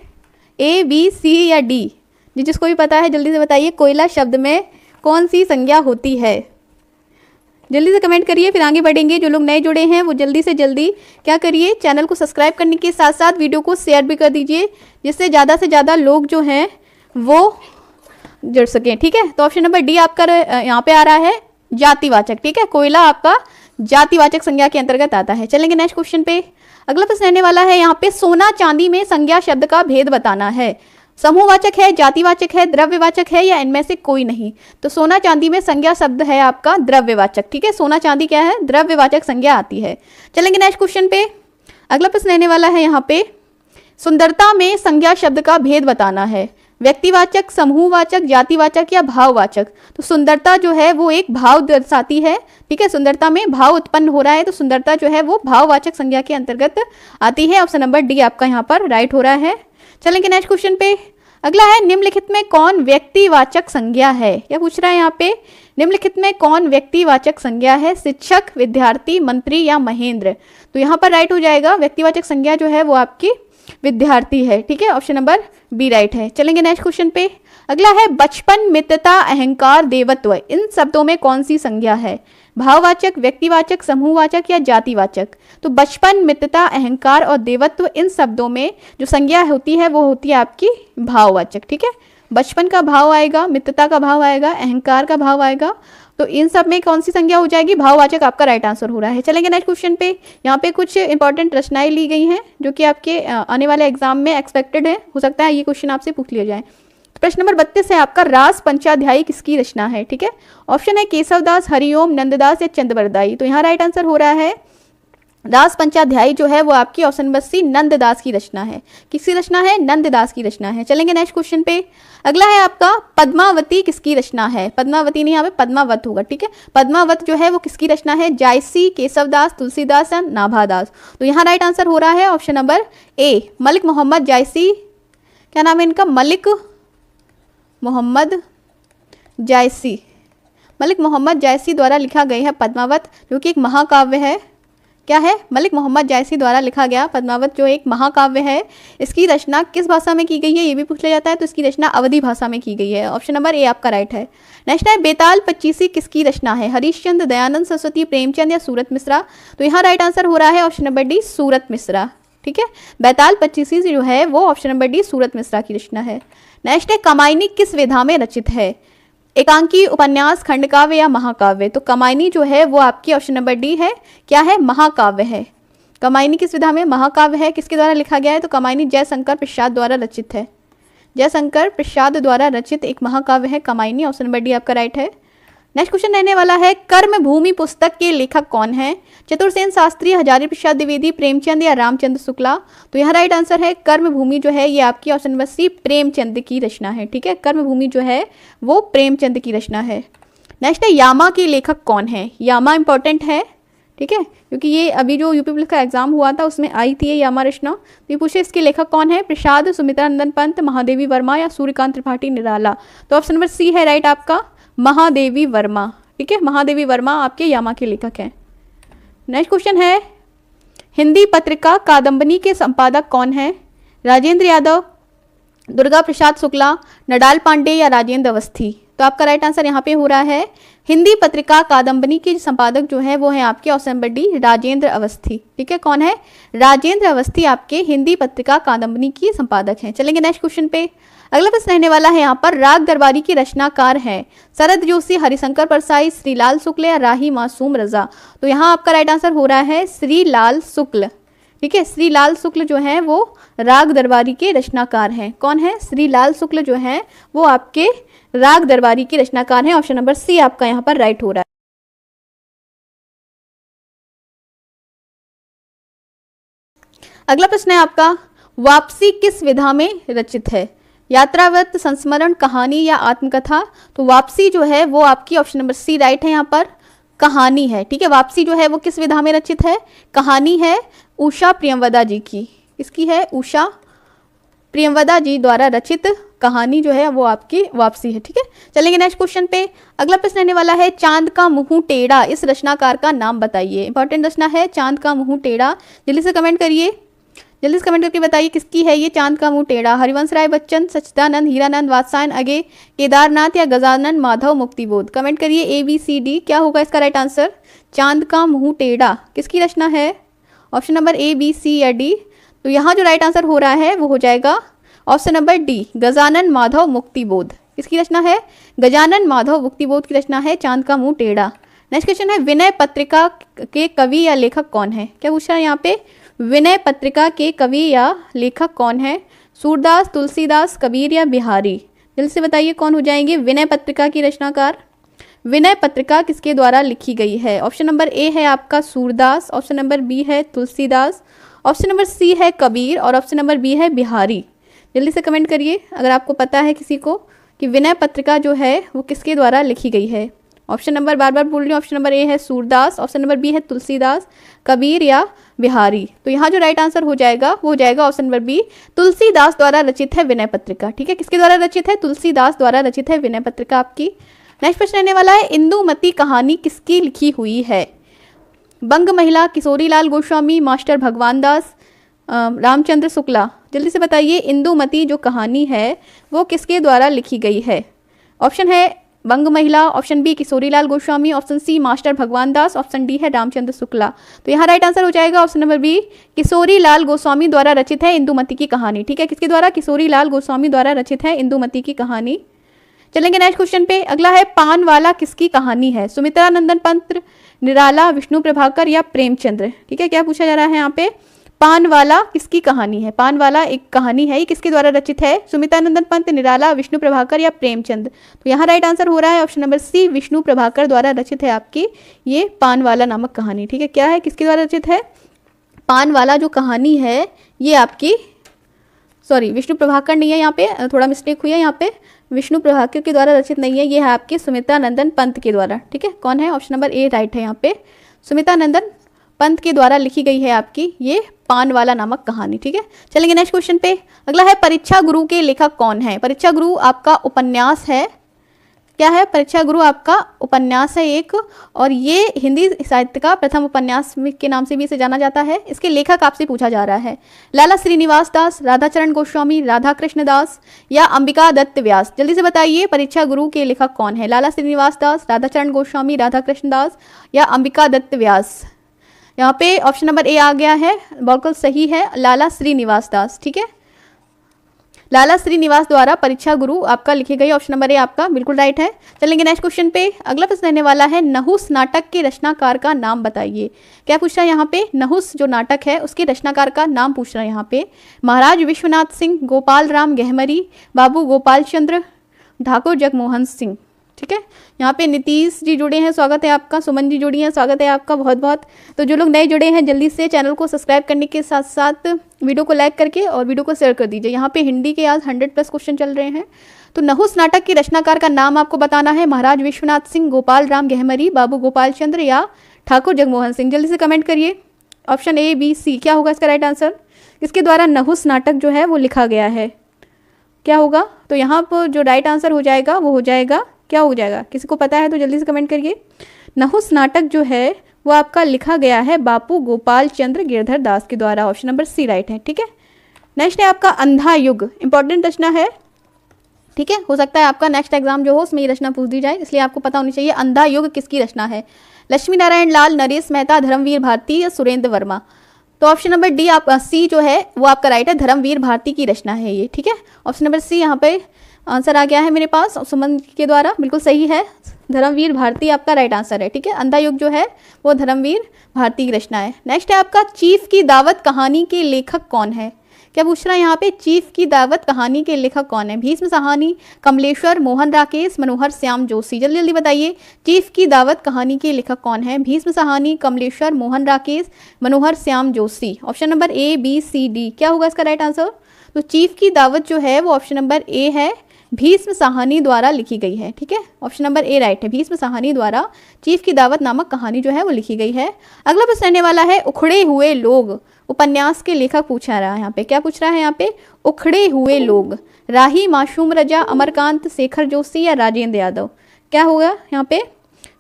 ए, बी, सी या डी? जिसको भी पता है जल्दी से बताइए, कोयला शब्द में कौन सी संज्ञा होती है? जल्दी से कमेंट करिए, फिर आगे बढ़ेंगे। जो लोग नए जुड़े हैं वो जल्दी से जल्दी क्या करिए, चैनल को सब्सक्राइब करने के साथ साथ वीडियो को शेयर भी कर दीजिए, जिससे ज़्यादा से ज़्यादा लोग जो हैं वो जुड़ सकें। ठीक है, तो ऑप्शन नंबर डी आपका यहाँ पे आ रहा है, जातिवाचक। ठीक है, कोयला आपका जातिवाचक संज्ञा के अंतर्गत आता है। चलेंगे नेक्स्ट क्वेश्चन पे। अगला प्रश्न रहने वाला है यहाँ पे, सोना चांदी में संज्ञा शब्द का भेद बताना है। समूहवाचक है, जातिवाचक है, द्रव्यवाचक है, या इनमें से कोई नहीं? तो सोना चांदी में संज्ञा शब्द है आपका द्रव्यवाचक। ठीक है, सोना चांदी क्या है? द्रव्यवाचक संज्ञा आती है। चलेंगे नेक्स्ट क्वेश्चन पे। अगला प्रश्न रहने वाला है यहाँ पे, सुंदरता में संज्ञा शब्द का भेद बताना है। व्यक्तिवाचक, समूहवाचक, जातिवाचक या भाववाचक? तो सुंदरता जो है वो एक भाव दर्शाती है। ठीक है, सुंदरता में भाव उत्पन्न हो रहा है, तो सुंदरता जो है वो भाववाचक संज्ञा के अंतर्गत आती है। ऑप्शन नंबर डी आपका यहाँ पर राइट हो रहा है। चलेंगे नेक्स्ट क्वेश्चन पे। अगला है, निम्नलिखित में कौन व्यक्तिवाचक संज्ञा है? क्या पूछ रहा है यहाँ पे, निम्नलिखित में कौन व्यक्तिवाचक संज्ञा है? शिक्षक, विद्यार्थी, मंत्री या महेंद्र? तो यहाँ पर राइट हो जाएगा, व्यक्तिवाचक संज्ञा जो है वो आपकी विद्यार्थी है। ठीक है, ऑप्शन नंबर बी राइट है। चलेंगे नेक्स्ट क्वेश्चन पे। अगला है, बचपन, मित्रता, अहंकार, देवत्व, इन शब्दों में कौन सी संज्ञा है? भाववाचक, व्यक्तिवाचक, समूहवाचक या जातिवाचक? तो बचपन, मित्रता, अहंकार और देवत्व, इन शब्दों में जो संज्ञा होती है वो होती है आपकी भाववाचक। ठीक है, बचपन का भाव आएगा, मित्रता का भाव आएगा, अहंकार का भाव आएगा, तो इन सब में कौन सी संज्ञा हो जाएगी? भाववाचक आपका राइट आंसर हो रहा है। चलेंगे नेक्स्ट क्वेश्चन पे। यहाँ पे कुछ इंपॉर्टेंट रचनाएं ली गई हैं जो कि आपके आने वाले एग्जाम में एक्सपेक्टेड है, हो सकता है ये क्वेश्चन आपसे पूछ लिया जाए। प्रश्न नंबर 32 है आपका, रास पंचाध्यायी किसकी रचना है? ठीक है, ऑप्शन है केशवदास, हरिओम, नंददास या चंद्रवरदाई? तो यहाँ राइट आंसर हो रहा है रास पंचाध्यायी जो है वो आपकी ऑप्शन नंबर सी नंददास की रचना है। किसकी रचना है? नंददास की रचना है। चलेंगे नेक्स्ट क्वेश्चन पे। अगला है आपका, पद्मावती किसकी रचना है? पद्मावती नहीं, यहाँ पे पद्मावत होगा। ठीक है, पद्मावत जो है वो किसकी रचना है? जायसी, केशवदास, तुलसीदास या नाभादास? तो यहाँ राइट आंसर हो रहा है option number A, Malik Muhammad Jayasi. क्या नाम है इनका? मलिक मोहम्मद जायसी। मलिक मोहम्मद जायसी द्वारा लिखा गया है पद्मावत, जो कि एक महाकाव्य है। क्या है? मलिक मोहम्मद जायसी द्वारा लिखा गया पद्मावत जो एक महाकाव्य है। इसकी रचना किस भाषा में की गई है ये भी पूछ लिया जाता है, तो इसकी रचना अवधी भाषा में की गई है। ऑप्शन नंबर ए आपका राइट है। नेक्स्ट है, बेताल पच्चीसी किसकी रचना है? हरिश्चंद्र, दयानंद सरस्वती, प्रेमचंद या सूरत मिश्रा? तो यहाँ राइट आंसर हो रहा है ऑप्शन नंबर डी, सूरत मिश्रा। ठीक है, बेताल पच्चीसी जो है वो ऑप्शन नंबर डी सूरत मिश्रा की रचना है। नेक्स्ट है, कमायनी किस विधा में रचित है? एकांकी, उपन्यास, खंडकाव्य या महाकाव्य? तो कमायनी जो है वो आपकी ऑप्शन नंबर डी है। क्या है? महाकाव्य है। कमायनी किस विधा में? महाकाव्य है। किसके द्वारा लिखा गया है? तो कमायनी जयशंकर प्रसाद द्वारा रचित है। जयशंकर प्रसाद द्वारा रचित एक महाकाव्य है कमायनी। ऑप्शन नंबर डी आपका राइट है। नेक्स्ट क्वेश्चन रहने वाला है, कर्मभूमि पुस्तक के लेखक कौन है? चतुर्सेन शास्त्री, हजारी प्रसाद द्विवेदी, प्रेमचंद या रामचंद्र शुक्ला? तो यहाँ राइट आंसर है, कर्मभूमि जो है ये आपकी ऑप्शन नंबर सी प्रेमचंद की रचना है। ठीक है, कर्मभूमि जो है वो प्रेमचंद की रचना है। नेक्स्ट है, यामा के लेखक कौन है? यामा इंपॉर्टेंट है। ठीक है, क्योंकि ये अभी जो यूपी पुलिस का एग्जाम हुआ था उसमें आई थी ये यामा रचना। तो ये पूछे इसके लेखक कौन है? प्रसाद, सुमित्रा नंदन पंत, महादेवी वर्मा या सूर्यकांत त्रिपाठी निराला? तो ऑप्शन नंबर सी है राइट आपका, महादेवी वर्मा। ठीक है, महादेवी वर्मा आपके यामा के लेखक हैं। नेक्स्ट क्वेश्चन है, हिंदी पत्रिका कादम्बनी के संपादक कौन है? राजेंद्र यादव, दुर्गा प्रसाद शुक्ला, नडाल पांडे या राजेंद्र अवस्थी? तो आपका राइट आंसर यहाँ पे हो रहा है, हिंदी पत्रिका कादम्बनी के संपादक जो है वो है आपके option number D Rajendra Awasthi. ठीक है, कौन है? राजेंद्र अवस्थी आपके हिंदी पत्रिका कादम्बनी की संपादक हैं। चलेंगे नेक्स्ट क्वेश्चन पे। अगला प्रश्न रहने वाला है यहाँ पर, राग दरबारी के रचनाकार हैं शरद जोशी, हरिशंकर परसाई, श्रीलाल शुक्ल या राही मासूम रजा? तो यहाँ आपका राइट आंसर हो रहा है श्रीलाल शुक्ल। ठीक है, श्रीलाल शुक्ल जो है वो राग दरबारी के रचनाकार हैं। कौन है? श्रीलाल शुक्ल जो है वो आपके राग दरबारी के रचनाकार हैं। ऑप्शन नंबर सी आपका यहाँ पर राइट हो रहा है। अगला प्रश्न है आपका, वापसी किस विधा में रचित है? यात्राव्रत, संस्मरण, कहानी या आत्मकथा? तो वापसी जो है वो आपकी ऑप्शन नंबर सी राइट है, यहाँ पर कहानी है। ठीक है, वापसी जो है वो किस विधा में रचित है? कहानी है। उषा प्रियंवदा जी की, किसकी है? उषा प्रियंवदा जी द्वारा रचित कहानी जो है वो आपकी वापसी है। ठीक है, चलेंगे नेक्स्ट क्वेश्चन पे। अगला प्रश्न रहने वाला है, चांद का मुंह टेढ़ा इस रचनाकार का नाम बताइए। इंपॉर्टेंट रचना है चांद का मुंह टेढ़ा। जल्दी से कमेंट करिए, जल्दी से कमेंट करके बताइए किसकी है ये चांद का मुंह टेढ़ा। हरिवंश राय बच्चन, सच्चिदानंद, हीरानंद, वात्सायन अगे, केदारनाथ या गजानन माधव मुक्तिबोध? कमेंट करिए ए बी सी डी, क्या होगा इसका राइट आंसर? चांद का मुंह टेढ़ा किसकी रचना है? ऑप्शन नंबर ए, बी, सी या डी? तो यहाँ जो राइट आंसर हो रहा है वो हो जाएगा option number D, Gajanan Madhav Muktibodh. किसकी रचना है? गजानन माधव मुक्तिबोध की रचना है चांद का मुंह टेढ़ा। नेक्स्ट क्वेश्चन है, विनय पत्रिका के कवि या लेखक कौन है? क्या पूछ रहा है यहाँ पे? विनय पत्रिका के कवि या लेखक कौन है? सूरदास, तुलसीदास, कबीर या बिहारी? जल्दी से बताइए कौन हो जाएंगे विनय पत्रिका की रचनाकार। विनय पत्रिका किसके द्वारा लिखी गई है? ऑप्शन नंबर ए है आपका सूरदास, ऑप्शन नंबर बी है तुलसीदास, ऑप्शन नंबर सी है कबीर और ऑप्शन नंबर बी है बिहारी। जल्दी से कमेंट करिए अगर आपको पता है किसी को कि विनय पत्रिका जो है वो किसके द्वारा लिखी गई है। ऑप्शन नंबर बार बार बोल रही हूँ, ऑप्शन नंबर ए है सूरदास, ऑप्शन नंबर बी है तुलसीदास, कबीर या बिहारी। तो यहाँ जो राइट आंसर हो जाएगा वो हो जाएगा ऑप्शन नंबर बी, तुलसीदास द्वारा रचित है विनय पत्रिका। ठीक है, किसके द्वारा रचित है? तुलसीदास द्वारा रचित है विनय पत्रिका आपकी। नेक्स्ट प्रश्न रहने वाला है, इंदुमती कहानी किसकी लिखी हुई है? बंग महिला, किशोरीलाल गोस्वामी, मास्टर भगवान दास, रामचंद्र शुक्ला। जल्दी से बताइए इंदुमती जो कहानी है वो किसके द्वारा लिखी गई है? ऑप्शन है Bang Mahila, option B Kishorilal Goswami, option C master Bhagwan Das, option D है रामचंद्र शुक्ला। तो यहाँ राइट आंसर हो जाएगा option number B, Kishorilal Goswami द्वारा रचित है इंदुमती की कहानी। ठीक है, किसके द्वारा? किशोरीलाल गोस्वामी द्वारा रचित है इंदुमती की कहानी। चलेंगे नेक्स्ट क्वेश्चन पे। अगला है पानवाला किसकी कहानी है? सुमित्रा नंदन पंत, निराला, विष्णु प्रभाकर या प्रेमचंद्र? ठीक है, क्या पूछा जा रहा है यहाँ पे? पानवाला किसकी कहानी है? पानवाला एक कहानी है, ये किसके द्वारा रचित है? सुमित्रा नंदन पंत, निराला, विष्णु प्रभाकर या प्रेमचंद? तो यहाँ राइट आंसर हो रहा है option number C, Vishnu Prabhakar द्वारा रचित है आपकी ये पानवाला नामक कहानी। ठीक है, क्या है, किसके द्वारा रचित है? पानवाला जो कहानी है ये आपकी, सॉरी विष्णु प्रभाकर नहीं है, यहाँ पे थोड़ा मिस्टेक हुई है, यहाँ पे विष्णु प्रभाकर के द्वारा रचित नहीं है, ये है आपके सुमित्रा नंदन पंत के द्वारा। ठीक है, कौन है? ऑप्शन नंबर ए राइट है यहाँ पे, सुमित्रा नंदन पंत के द्वारा लिखी गई है आपकी ये पानवाला नामक कहानी। ठीक है, चलेंगे नेक्स्ट क्वेश्चन पे। अगला है परीक्षा गुरु के लेखक कौन है? परीक्षा गुरु आपका उपन्यास है, क्या है? परीक्षा गुरु आपका उपन्यास है एक, और ये हिंदी साहित्य का प्रथम उपन्यास के नाम से भी इसे जाना जाता है। इसके लेखक आपसे पूछा जा रहा है लाला श्रीनिवास दास, राधाचरण गोस्वामी, राधा कृष्ण दास या अंबिका दत्त व्यास? जल्दी से बताइए परीक्षा गुरु के लेखक कौन है? लाला श्रीनिवास दास, राधाचरण गोस्वामी, राधा कृष्ण दास या अंबिका दत्त व्यास? यहाँ पे ऑप्शन नंबर ए आ गया है, बिल्कुल सही है, लाला श्रीनिवास दास। ठीक है, लाला श्रीनिवास द्वारा परीक्षा गुरु आपका लिखी गई, ऑप्शन नंबर ए आपका बिल्कुल राइट है। चलेंगे नेक्स्ट क्वेश्चन पे। अगला प्रश्न रहने वाला है, नहुस नाटक के रचनाकार का नाम बताइए। क्या पूछ रहा है यहाँ पे? नहुस जो नाटक है उसके रचनाकार का नाम पूछ रहा है यहाँ पे। महाराज विश्वनाथ सिंह, गोपाल राम गहमरी, बाबू गोपाल चंद्र, ठाकुर जगमोहन सिंह। ठीक है, यहाँ पे नीतीश जी जुड़े हैं, स्वागत है आपका। सुमन जी जुड़ी हैं, स्वागत है आपका बहुत बहुत। तो जो लोग नए जुड़े हैं जल्दी से चैनल को सब्सक्राइब करने के साथ साथ वीडियो को लाइक करके और वीडियो को शेयर कर दीजिए। यहाँ पे हिंदी के आज 100+ क्वेश्चन चल रहे हैं। तो नहुस नाटक के रचनाकार का नाम आपको बताना है, महाराज विश्वनाथ सिंह, गोपाल राम गहमरी, बाबू गोपाल चंद्र या ठाकुर जगमोहन सिंह? जल्दी से कमेंट करिए ऑप्शन ए बी सी, क्या होगा इसका राइट आंसर? इसके द्वारा नहुस नाटक जो है वो लिखा गया है, क्या होगा? तो यहाँ पर जो राइट आंसर हो जाएगा वो हो जाएगा, क्या हो जाएगा? किसी को पता है तो जल्दी से कमेंट करिए। नहुस नाटक जो है वो आपका लिखा गया है बापू गोपाल चंद्र गिरधर दास के द्वारा, ऑप्शन नंबर सी राइट है। ठीक है, नेक्स्ट है आपका अंधा युग, इंपॉर्टेंट रचना है। ठीक है, हो सकता है आपका नेक्स्ट एग्जाम जो हो उसमें ये रचना पूछ दी जाए, इसलिए आपको पता होनी चाहिए अंधा युग किसकी रचना है। लक्ष्मी नारायण लाल, नरेश मेहता, धर्मवीर भारती या सुरेंद्र वर्मा? तो ऑप्शन नंबर डी आपका सी जो है वो आपका राइट है, धर्मवीर भारती की रचना है ये। ठीक है, ऑप्शन नंबर सी यहाँ पे आंसर आ गया है मेरे पास सुमन के द्वारा, बिल्कुल सही है, धर्मवीर भारती आपका राइट आंसर है। ठीक है, अंधा युग जो है वो धर्मवीर भारती की रचना है। नेक्स्ट है आपका चीफ की दावत कहानी के लेखक कौन है? क्या पूछ रहा है यहाँ पे? चीफ की दावत कहानी के लेखक कौन है? भीष्म साहनी, कमलेश्वर, मोहन राकेश, मनोहर श्याम जोशी? जल्दी जल्दी बताइए चीफ की दावत कहानी के लेखक कौन है? Bhisham Sahni, Kamleshwar, Mohan Rakesh, Manohar Shyam Joshi? Option number A B C D, क्या होगा इसका राइट आंसर? तो चीफ की दावत जो है वो ऑप्शन नंबर ए है, भीष्म साहनी द्वारा लिखी गई है। ठीक है, ऑप्शन नंबर ए राइट है, भीष्म साहनी द्वारा चीफ की दावत नामक कहानी जो है वो लिखी गई है। अगला प्रश्न रहने वाला है, उखड़े हुए लोग उपन्यास के लेखक पूछा रहा है यहाँ पे। क्या पूछ रहा है यहाँ पे? उखड़े हुए लोग, राही, मासूम रजा, अमरकांत, शेखर जोशी या राजेंद्र यादव? क्या होगा यहाँ पे?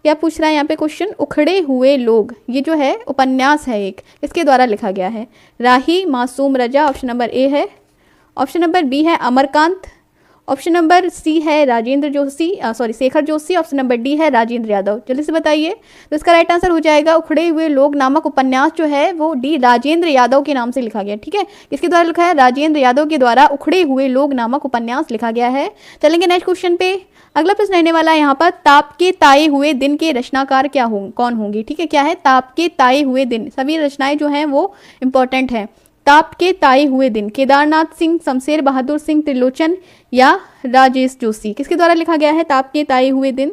क्या पूछ रहा है यहाँ पे क्वेश्चन? उखड़े हुए लोग ये जो है उपन्यास है एक, इसके द्वारा लिखा गया है। राही, मासूम रजा, ऑप्शन नंबर ए है, ऑप्शन नंबर बी है अमरकांत, ऑप्शन नंबर सी है Rajendra Joshi, Shekhar Joshi, option number D है राजेंद्र यादव? जल्दी से बताइए। तो इसका राइट आंसर हो जाएगा उखड़े हुए लोग नामक उपन्यास जो है वो डी राजेंद्र यादव के नाम से लिखा गया। ठीक है, किसके द्वारा लिखा है? राजेंद्र यादव के द्वारा उखड़े हुए लोग नामक उपन्यास लिखा गया है। चलेंगे नेक्स्ट क्वेश्चन पे। अगला प्रश्न रहने वाला है यहाँ पर, ताप के ताए हुए दिन के रचनाकार कौन होंगे? ठीक है, क्या है? ताप के ताए हुए दिन, सभी रचनाएं जो हैं वो इंपॉर्टेंट हैं। ताप के ताए हुए दिन, केदारनाथ सिंह, शमशेर बहादुर सिंह, त्रिलोचन या राजेश जोशी, किसके द्वारा लिखा गया है ताप के ताए हुए दिन?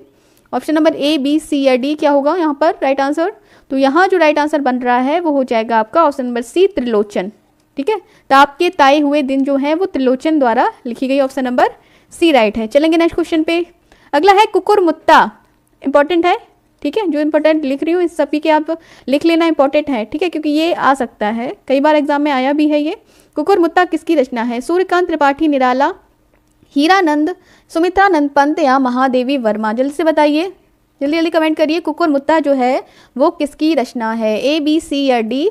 ऑप्शन नंबर ए, बी, सी या डी क्या होगा यहाँ पर राइट आंसर? तो यहाँ जो राइट आंसर बन रहा है वो हो जाएगा आपका ऑप्शन नंबर सी, त्रिलोचन। ठीक है, ताप के ताए हुए दिन जो है वो त्रिलोचन द्वारा लिखी गई, ऑप्शन नंबर सी राइट है। चलेंगे नेक्स्ट क्वेश्चन पे। अगला है कुकुरमुत्ता, इंपॉर्टेंट है। ठीक है, जो इंपॉर्टेंट लिख रही हूँ इस सभी के आप लिख लेना, इंपॉर्टेंट है। ठीक है, क्योंकि ये आ सकता है, कई बार एग्जाम में आया भी है ये। कुकुरमुत्ता किसकी रचना है? सूर्यकांत त्रिपाठी निराला, हीरानंद, सुमित्रानंद पंत या महादेवी वर्मा? जल्दी से बताइए, जल्दी जल्दी कमेंट करिए। कुकुरमुत्ता जो है वो किसकी रचना है? ए, बी, सी या डी?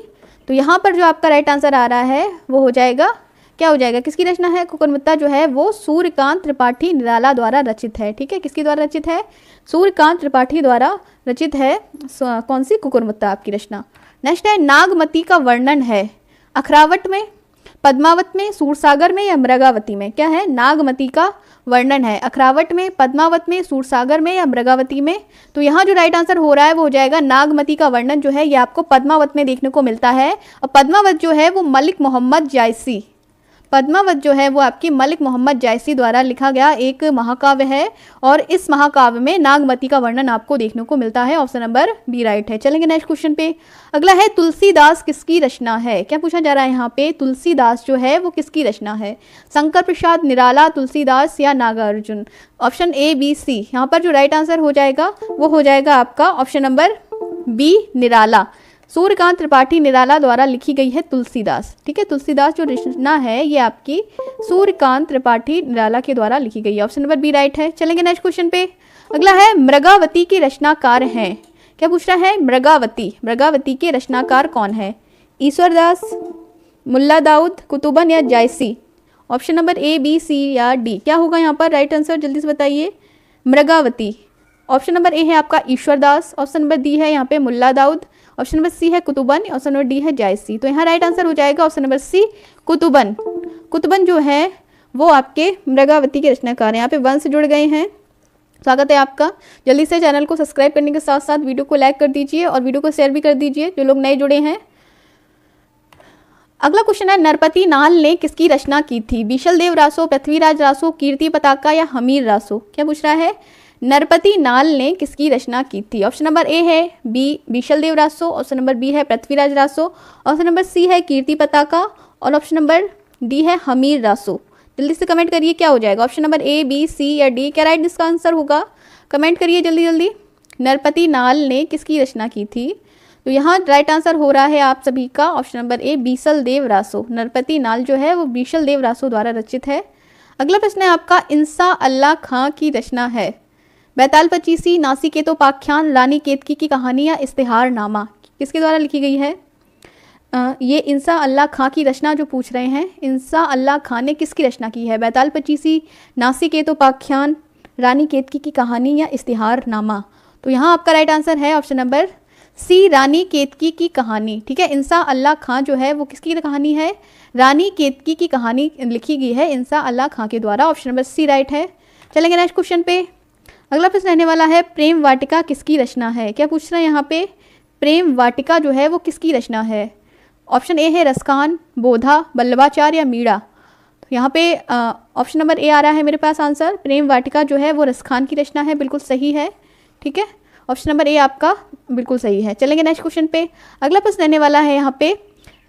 तो यहाँ पर जो आपका राइट आंसर आ रहा है वो हो जाएगा, क्या हो जाएगा, किसकी रचना है? कुकुरमुत्ता जो है वो सूर्यकांत त्रिपाठी निराला द्वारा रचित है। ठीक है, किसके द्वारा रचित है? सूर्यकांत त्रिपाठी द्वारा रचित है कौन सी? कुकुरमुत्ता आपकी रचना। नेक्स्ट है नागमती का वर्णन है अखरावट में, पद्मावत में, सूरसागर में या मृगावती में? क्या है? नागमती का वर्णन है अखरावट में, पद्मावत में, सूरसागर में या मृगावती में? तो यहाँ जो राइट आंसर हो रहा है वो हो जाएगा नागमती का वर्णन जो है ये आपको पद्मावत में देखने को मिलता है। और पद्मावत जो है वो मलिक मोहम्मद जायसी, पद्मावत जो है वो आपकी मलिक मोहम्मद जायसी द्वारा लिखा गया एक महाकाव्य है और इस महाकाव्य में नागमती का वर्णन आपको देखने को मिलता है, ऑप्शन नंबर बी राइट है। चलेंगे नेक्स्ट क्वेश्चन पे। अगला है तुलसीदास किसकी रचना है? क्या पूछा जा रहा है यहाँ पे? तुलसीदास जो है वो किसकी रचना है? शंकर प्रसाद, निराला, तुलसीदास या नागार्जुन? ऑप्शन ए, बी, सी। यहाँ पर जो राइट आंसर हो जाएगा वो हो जाएगा आपका ऑप्शन नंबर बी, निराला। सूर्यकांत त्रिपाठी निराला द्वारा लिखी गई है तुलसीदास। ठीक है, तुलसीदास जो रचना है ये आपकी सूर्यकांत त्रिपाठी निराला के द्वारा लिखी गई है, ऑप्शन नंबर बी राइट है। चलेंगे नेक्स्ट क्वेश्चन पे। अगला है मृगावती के रचनाकार हैं। क्या पूछ रहा है? मृगावती, मृगावती के रचनाकार कौन है? ईश्वरदास, मुल्ला दाऊद, कुतुबन या जायसी? ऑप्शन नंबर ए, बी, सी या डी क्या होगा यहाँ पर राइट आंसर? जल्दी से बताइए। मृगावती, ऑप्शन नंबर ए है आपका ईश्वरदास, ऑप्शन नंबर डी है यहाँ पे Mulla Daud, option number C है कुतुबन, ऑप्शन नंबर डी है जायसी। तो यहाँ राइट आंसर हो जाएगा ऑप्शन नंबर सी, कुतुबन। कुतुबन जो है वो आपके मृगावती के रचनाकार हैं। यहाँ पे वन से जुड़ गए हैं, स्वागत है आपका। जल्दी से चैनल को सब्सक्राइब करने के साथ साथ वीडियो को लाइक कर दीजिए और वीडियो को शेयर भी कर दीजिए जो लोग नए जुड़े हैं। अगला क्वेश्चन है नरपति नाल ने किसकी रचना की थी? बीशल देव रासो, पृथ्वीराज रासो, कीर्ति पताका या हमीर रासो? क्या पूछ रहा है? नरपति नाल ने किसकी रचना की थी? ऑप्शन नंबर ए है B, Bishal Dev Raso, option number B है Prithviraj Raso, option number C है कीर्ति पताका और ऑप्शन नंबर डी है हमीर रासो। जल्दी से कमेंट करिए क्या हो जाएगा, ऑप्शन नंबर ए, बी, सी या डी? क्या राइट इसका आंसर होगा? कमेंट करिए जल्दी जल्दी। नरपति नाल ने किसकी रचना की थी? तो यहाँ राइट आंसर हो रहा है आप सभी का ऑप्शन नंबर ए, बीशल देव रासो। नरपति नाल जो है वो बीशल देव रासो द्वारा रचित है। अगला प्रश्न है आपका इंसा अल्लाह खां की रचना है बैताल पचीसी, नासिकेतोपाख्यान, रानी केतकी की कहानी या इश्तिहारनामा? किसके द्वारा लिखी गई है? ये इंसा अल्लाह खां की रचना जो पूछ रहे हैं, इंसा अल्लाह खां ने किसकी रचना की है? बैताल पचीसी, नासिकेतोपाख्यान, रानी केतकी की कहानी या इश्तिहारनामा? तो यहाँ आपका राइट आंसर है ऑप्शन नंबर सी, रानी केतकी की कहानी। ठीक है, इंसा अल्लाह खां जो है वो किसकी कहानी है? रानी केतकी की कहानी लिखी गई है इंसा अल्लाह खां के द्वारा, ऑप्शन नंबर सी राइट है। चलेंगे नेक्स्ट क्वेश्चन पे। अगला प्रश्न रहने वाला है प्रेम वाटिका किसकी रचना है? क्या पूछ रहे हैं यहाँ पे? प्रेम वाटिका जो है वो किसकी रचना है? ऑप्शन ए है रसखान, बोधा, वल्लभाचार्य या मीरा? तो यहाँ पे ऑप्शन नंबर ए आ रहा है मेरे पास आंसर। प्रेम वाटिका जो है वो रसखान की रचना है, बिल्कुल सही है। ठीक है, ऑप्शन नंबर ए आपका बिल्कुल सही है। चलेंगे नेक्स्ट क्वेश्चन पे। अगला प्रश्न रहने वाला है यहाँ पे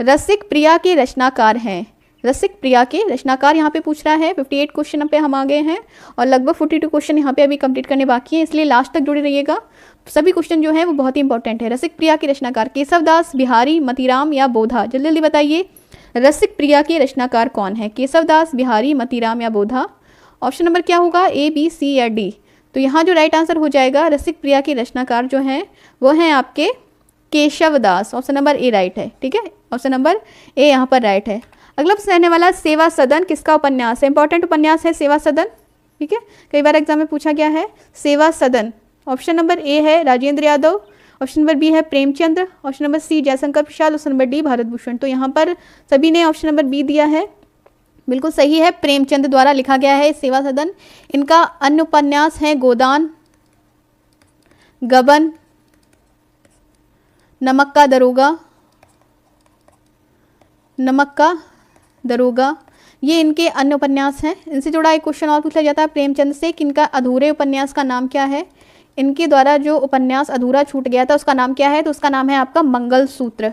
रसिक प्रिया के रचनाकार हैं। रसिक प्रिया के रचनाकार यहाँ पे पूछ रहा है। 58 क्वेश्चन पे हम आ गए हैं और लगभग 42 क्वेश्चन यहाँ पे अभी कंप्लीट करने बाकी हैं, इसलिए लास्ट तक जुड़े रहिएगा। सभी क्वेश्चन जो है वो बहुत ही इंपॉर्टेंट है। रसिक प्रिया के रचनाकार केशवदास, बिहारी, मतीराम या बोधा? जल्दी जल्दी बताइए रसिक प्रिया के रचनाकार कौन है? केशवदास, बिहारी, मतीराम या बोधा? ऑप्शन नंबर क्या होगा? ए, बी, सी या डी? तो यहाँ जो राइट आंसर हो जाएगा रसिक प्रिया के रचनाकार जो हैं वो हैं आपके केशवदास, ऑप्शन नंबर ए राइट है। ठीक है, ऑप्शन नंबर ए यहाँ पर राइट है। अगला प्रश्न रहने वाला सेवा सदन किसका उपन्यास है? इंपॉर्टेंट उपन्यास है सेवा सदन। ठीक है, कई बार एग्जाम में पूछा गया है सेवा सदन। ऑप्शन नंबर ए है Rajendra Yadav, option number B है Premchandra, option number C Jaishankar Prasad, option number D Bharat Bhushan. तो यहाँ पर सभी ने ऑप्शन नंबर बी दिया है, बिल्कुल सही है। प्रेमचंद द्वारा लिखा गया है सेवा सदन। इनका अन्य उपन्यास है गोदान, गबन, नमक का दरोगा, नमक का दरोगा, ये इनके अन्य उपन्यास हैं। इनसे जुड़ा एक क्वेश्चन और पूछा जाता है प्रेमचंद से कि इनका अधूरे उपन्यास का नाम क्या है। इनके द्वारा जो उपन्यास अधूरा छूट गया था उसका नाम क्या है, तो उसका नाम है आपका मंगलसूत्र।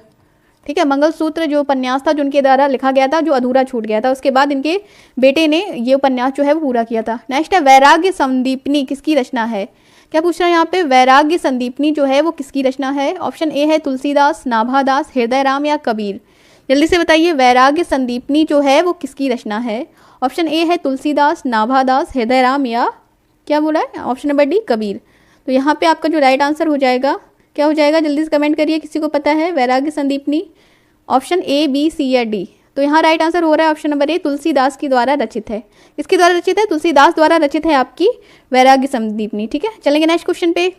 ठीक है, मंगलसूत्र जो उपन्यास था जो उनके द्वारा लिखा गया था, जो अधूरा छूट गया था, उसके बाद इनके बेटे ने ये उपन्यास जो है वो पूरा किया था। नेक्स्ट है वैराग्य संदीपनी किसकी रचना है। क्या पूछ रहा है यहाँ पे, वैराग्य संदीपनी जो है वो किसकी रचना है। ऑप्शन ए है तुलसीदास, नाभादास, हृदय राम या कबीर। जल्दी से बताइए, वैराग्य संदीपनी जो है वो किसकी रचना है। ऑप्शन ए है तुलसीदास, नाभादास, हृदय राम या क्या बोला है, ऑप्शन नंबर डी कबीर। तो यहाँ पे आपका जो राइट आंसर हो जाएगा क्या हो जाएगा, जल्दी से कमेंट करिए किसी को पता है। वैराग्य संदीपनी ऑप्शन ए, बी, सी या डी। तो यहाँ राइट आंसर हो रहा है ऑप्शन नंबर ए, तुलसीदास के द्वारा रचित है। किसके द्वारा रचित है, तुलसीदास द्वारा रचित है आपकी वैराग्य संदीपनी। ठीक है, चलेंगे नेक्स्ट क्वेश्चन पे।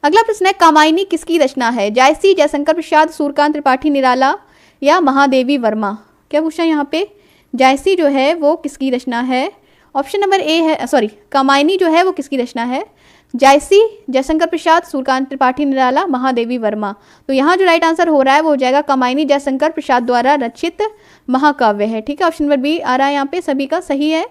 अगला प्रश्न है कामायनी किसकी रचना है। जायसी, जयशंकर प्रसाद, सूर्यकांत त्रिपाठी निराला या महादेवी वर्मा। क्या पूछा है यहाँ पे, जायसी जो है वो किसकी रचना है। ऑप्शन नंबर ए है, सॉरी, कामायनी जो है वो किसकी रचना है। जायसी, जयशंकर प्रसाद, सूर्यकांत त्रिपाठी निराला, महादेवी वर्मा। तो यहाँ जो राइट आंसर हो रहा है वो हो जाएगा कामायनी जयशंकर प्रसाद द्वारा रचित महाकाव्य है। ठीक है, ऑप्शन नंबर बी आ रहा है यहाँ पे, सभी का सही है।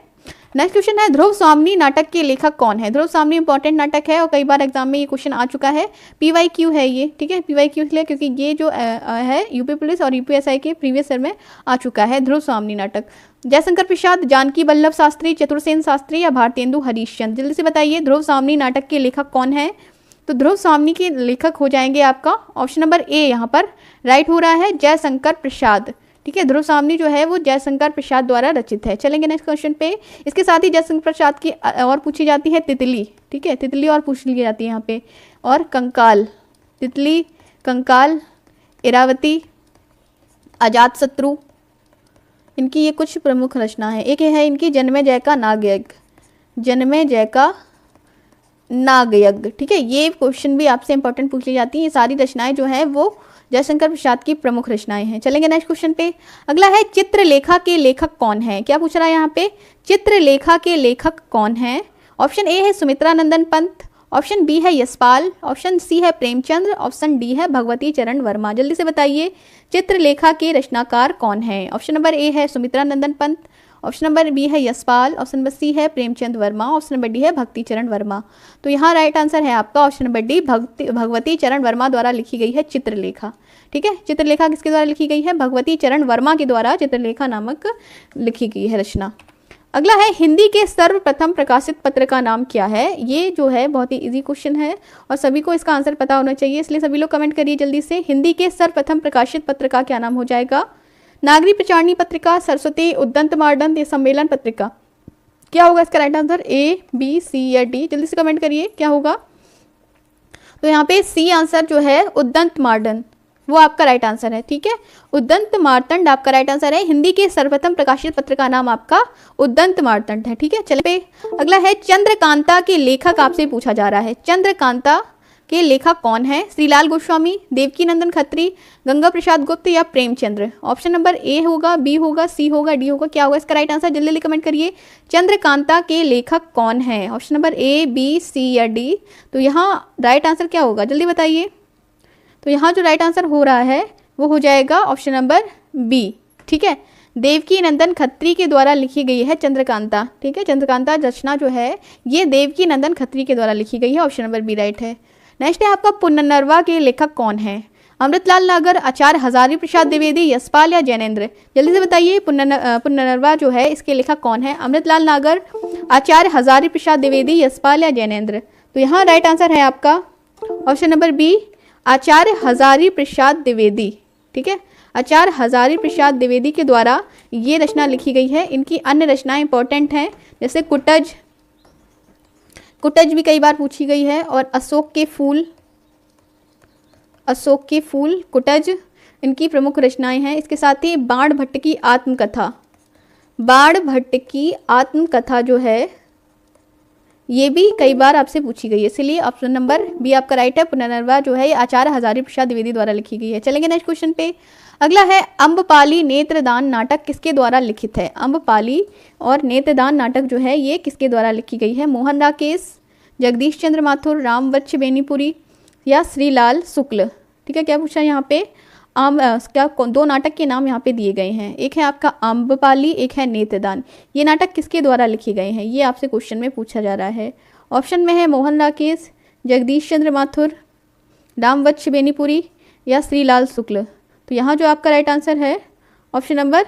नेक्स्ट क्वेश्चन है ध्रुव स्वामिनी नाटक के लेखक कौन है। ध्रुव स्वामिनी इंपॉर्टेंट नाटक है और कई बार एग्जाम में ये क्वेश्चन आ चुका है। PYQ है ये। ठीक है, PYQ इसलिए क्योंकि ये जो है यूपी पुलिस और UPSI के प्रीवियस ईयर में आ चुका है ध्रुव स्वामिनी नाटक। जयशंकर प्रसाद, जानकी वल्लभ शास्त्री, चतुर्सेन शास्त्री या भारतेंदु हरिश्चंद्र। जल्दी से बताइए ध्रुव स्वामिनी नाटक के लेखक कौन है। तो ध्रुव स्वामिनी के लेखक हो जाएंगे आपका ऑप्शन नंबर ए यहाँ पर राइट हो रहा है, जयशंकर प्रसाद। ठीक है, ध्रुव स्वामिनी जो है वो जयशंकर प्रसाद द्वारा रचित है। चलेंगे नेक्स्ट क्वेश्चन पे। इसके साथ ही जयशंकर प्रसाद की और पूछी जाती है तितली। ठीक है, तितली और पूछ ली जाती है यहाँ पे, और कंकाल। तितली, कंकाल, इरावती, अजातशत्रु, इनकी ये कुछ प्रमुख रचना है। एक है इनकी जन्मे जय का नागयज्ञ। जन्मे जय का नागयज्ञ। ठीक है, ये क्वेश्चन भी आपसे इंपॉर्टेंट पूछ ली जाती है। ये सारी रचनाएं जो है वो जयशंकर प्रसाद की प्रमुख रचनाएं हैं। चलेंगे नेक्स्ट क्वेश्चन पे। अगला है चित्रलेखा के लेखक कौन है। क्या पूछ रहा है यहाँ पे, चित्रलेखा के लेखक कौन है। ऑप्शन ए है सुमित्रा नंदन पंत, ऑप्शन बी है यशपाल, ऑप्शन सी है प्रेमचंद्र, ऑप्शन डी है भगवती चरण वर्मा। जल्दी से बताइए चित्रलेखा के रचनाकार कौन है। ऑप्शन नंबर ए है सुमित्रा नंदन पंत, ऑप्शन नंबर बी है यशपाल, ऑप्शन नंबर सी है Premchand Verma, option number D है भक्ति चरण वर्मा। तो यहाँ राइट आंसर है आपका ऑप्शन नंबर डी, भगवती चरण वर्मा द्वारा लिखी गई है चित्रलेखा। ठीक है, चित्रलेखा किसके द्वारा लिखी गई है, भगवती चरण वर्मा के द्वारा चित्रलेखा नामक लिखी गई है रचना। अगला है हिंदी के सर्वप्रथम प्रकाशित पत्र का नाम क्या है। ये जो है बहुत ही इजी क्वेश्चन है और सभी को इसका आंसर पता होना चाहिए, इसलिए सभी लोग कमेंट करिए जल्दी से। हिंदी के सर्वप्रथम प्रकाशित पत्र का क्या नाम हो जाएगा। नागरी प्रचारणी पत्रिका, सरस्वती, उद्दंत मार्दंत या सम्मेलन पत्रिका। क्या होगा इसका राइट आंसर, ए, बी, सी या डी। जल्दी से कमेंट करिए क्या होगा। तो यहाँ पे सी आंसर जो है उद्दंत मार्दंत, वो आपका राइट आंसर है। ठीक है, उद्दंत मार्तंड आपका राइट आंसर है। हिंदी के सर्वप्रथम प्रकाशित पत्र का नाम आपका उद्दंत मार्तंड है। ठीक है, चलिए अगला है चंद्रकांता के लेखक आपसे पूछा जा रहा है। चंद्रकांता के लेखक कौन है। श्रीलाल गोस्वामी, देवकी नंदन खत्री, गंगा प्रसाद गुप्त या प्रेमचंद्र। ऑप्शन नंबर ए होगा, बी होगा, सी होगा, डी होगा। क्या होगा इसका राइट आंसर, जल्दी जल्दी कमेंट करिए। चंद्रकांता के लेखक कौन है, ऑप्शन नंबर ए, बी, सी या डी। तो यहाँ राइट आंसर क्या होगा, जल्दी बताइए। तो यहाँ जो राइट आंसर हो रहा है वो हो जाएगा ऑप्शन नंबर बी। ठीक है, देवकी नंदन खत्री के द्वारा लिखी गई है चंद्रकांता। ठीक है, चंद्रकांता रचना जो है ये देवकी नंदन खत्री के द्वारा लिखी गई है, ऑप्शन नंबर बी राइट है। नेक्स्ट है आपका पुनर्नवा के लेखक कौन है। अमृतलाल नागर, आचार्य हजारी प्रसाद द्विवेदी, यशपाल या जैनेन्द्र। जल्दी से बताइए पुनर्नवा जो है इसके लेखक कौन है। अमृतलाल नागर, आचार्य हजारी प्रसाद द्विवेदी, यशपाल या जैनेन्द्र। तो यहाँ राइट आंसर है आपका ऑप्शन नंबर बी, आचार्य हजारी प्रसाद द्विवेदी। ठीक है, आचार्य हजारी प्रसाद द्विवेदी के द्वारा ये रचना लिखी गई है। इनकी अन्य रचनाएं इंपॉर्टेंट हैं, जैसे कुटज, कुटज भी कई बार पूछी गई है, और अशोक के फूल, अशोक के फूल, कुटज इनकी प्रमुख रचनाएं हैं। इसके साथ ही बाण भट्ट की आत्मकथा, बाण भट्ट की आत्मकथा जो है ये भी कई बार आपसे पूछी गई है, इसलिए ऑप्शन नंबर बी आपका राइट है। पुनर्नवा जो है ये आचार्य हजारी प्रसाद द्विवेदी द्वारा लिखी गई है। चलेंगे नेक्स्ट क्वेश्चन पे। अगला है अम्बपाली नेत्रदान नाटक किसके द्वारा लिखित है। अम्बपाली और नेत्रदान नाटक जो है ये किसके द्वारा लिखी गई है। मोहन राकेश, जगदीश चंद्र माथुर, रामवच्छ बेनीपुरी या श्रीलाल शुक्ल। ठीक है, क्या पूछा है यहाँ पे, क्या दो नाटक के नाम यहाँ पे दिए गए हैं। एक है आपका अम्बपाली, एक है नेत्रदान। ये नाटक किसके द्वारा लिखे गए हैं, ये आपसे क्वेश्चन में पूछा जा रहा है। ऑप्शन में है मोहन राकेश, जगदीश चंद्र माथुर, रामवत्स बेनीपुरी या श्रीलाल शुक्ल। तो यहाँ जो आपका राइट आंसर है ऑप्शन नंबर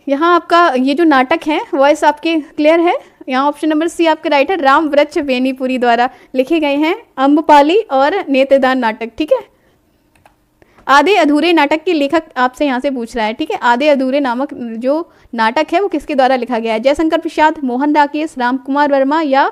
यहाँ आपका ये जो नाटक है वॉइस आपके क्लियर है। यहाँ ऑप्शन नंबर सी आपका राइट है, रामवृक्ष बेनीपुरी द्वारा लिखे गए हैं अम्बपाली और नेत्रदान नाटक। ठीक है, आधे अधूरे नाटक के लेखक आपसे यहाँ से पूछ रहा है। ठीक है, आधे अधूरे नामक जो नाटक है वो किसके द्वारा लिखा गया है, जयशंकर प्रसाद, मोहन राकेश, राम कुमार वर्मा या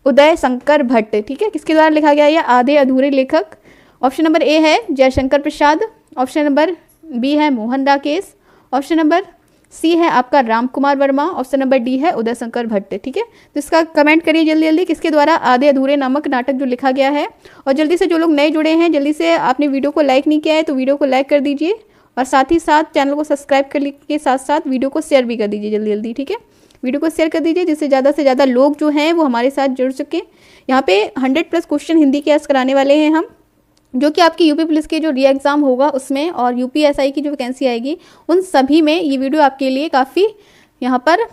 उदय शंकर भट्ट। ठीक है, किसके द्वारा लिखा गया है ये आधे अधूरे लेखक। ऑप्शन नंबर ए है Jaishankar Prasad, option number B है Mohan Rakesh, option number C है आपका Ram Kumar Verma, option number D है उदय शंकर भट्ट। ठीक है, तो इसका कमेंट करिए जल्दी जल्दी किसके द्वारा आधे अधूरे नामक नाटक जो लिखा गया है। और जल्दी से जो लोग नए जुड़े हैं, जल्दी से आपने वीडियो को लाइक नहीं किया है तो वीडियो को लाइक कर दीजिए और साथ ही साथ चैनल को सब्सक्राइब करने के साथ साथ वीडियो को शेयर भी कर दीजिए जल्दी जल्दी। ठीक है, वीडियो को शेयर कर दीजिए जिससे ज़्यादा से ज़्यादा लोग जो हैं वो हमारे साथ जुड़ सके। यहाँ पे 100+ क्वेश्चन हिंदी के कराने वाले हैं हम, जो कि आपकी यूपी पुलिस के जो री एग्ज़ाम होगा उसमें और यूपीएसआई की जो वैकेंसी आएगी उन सभी में ये वीडियो आपके लिए काफ़ी यहाँ पर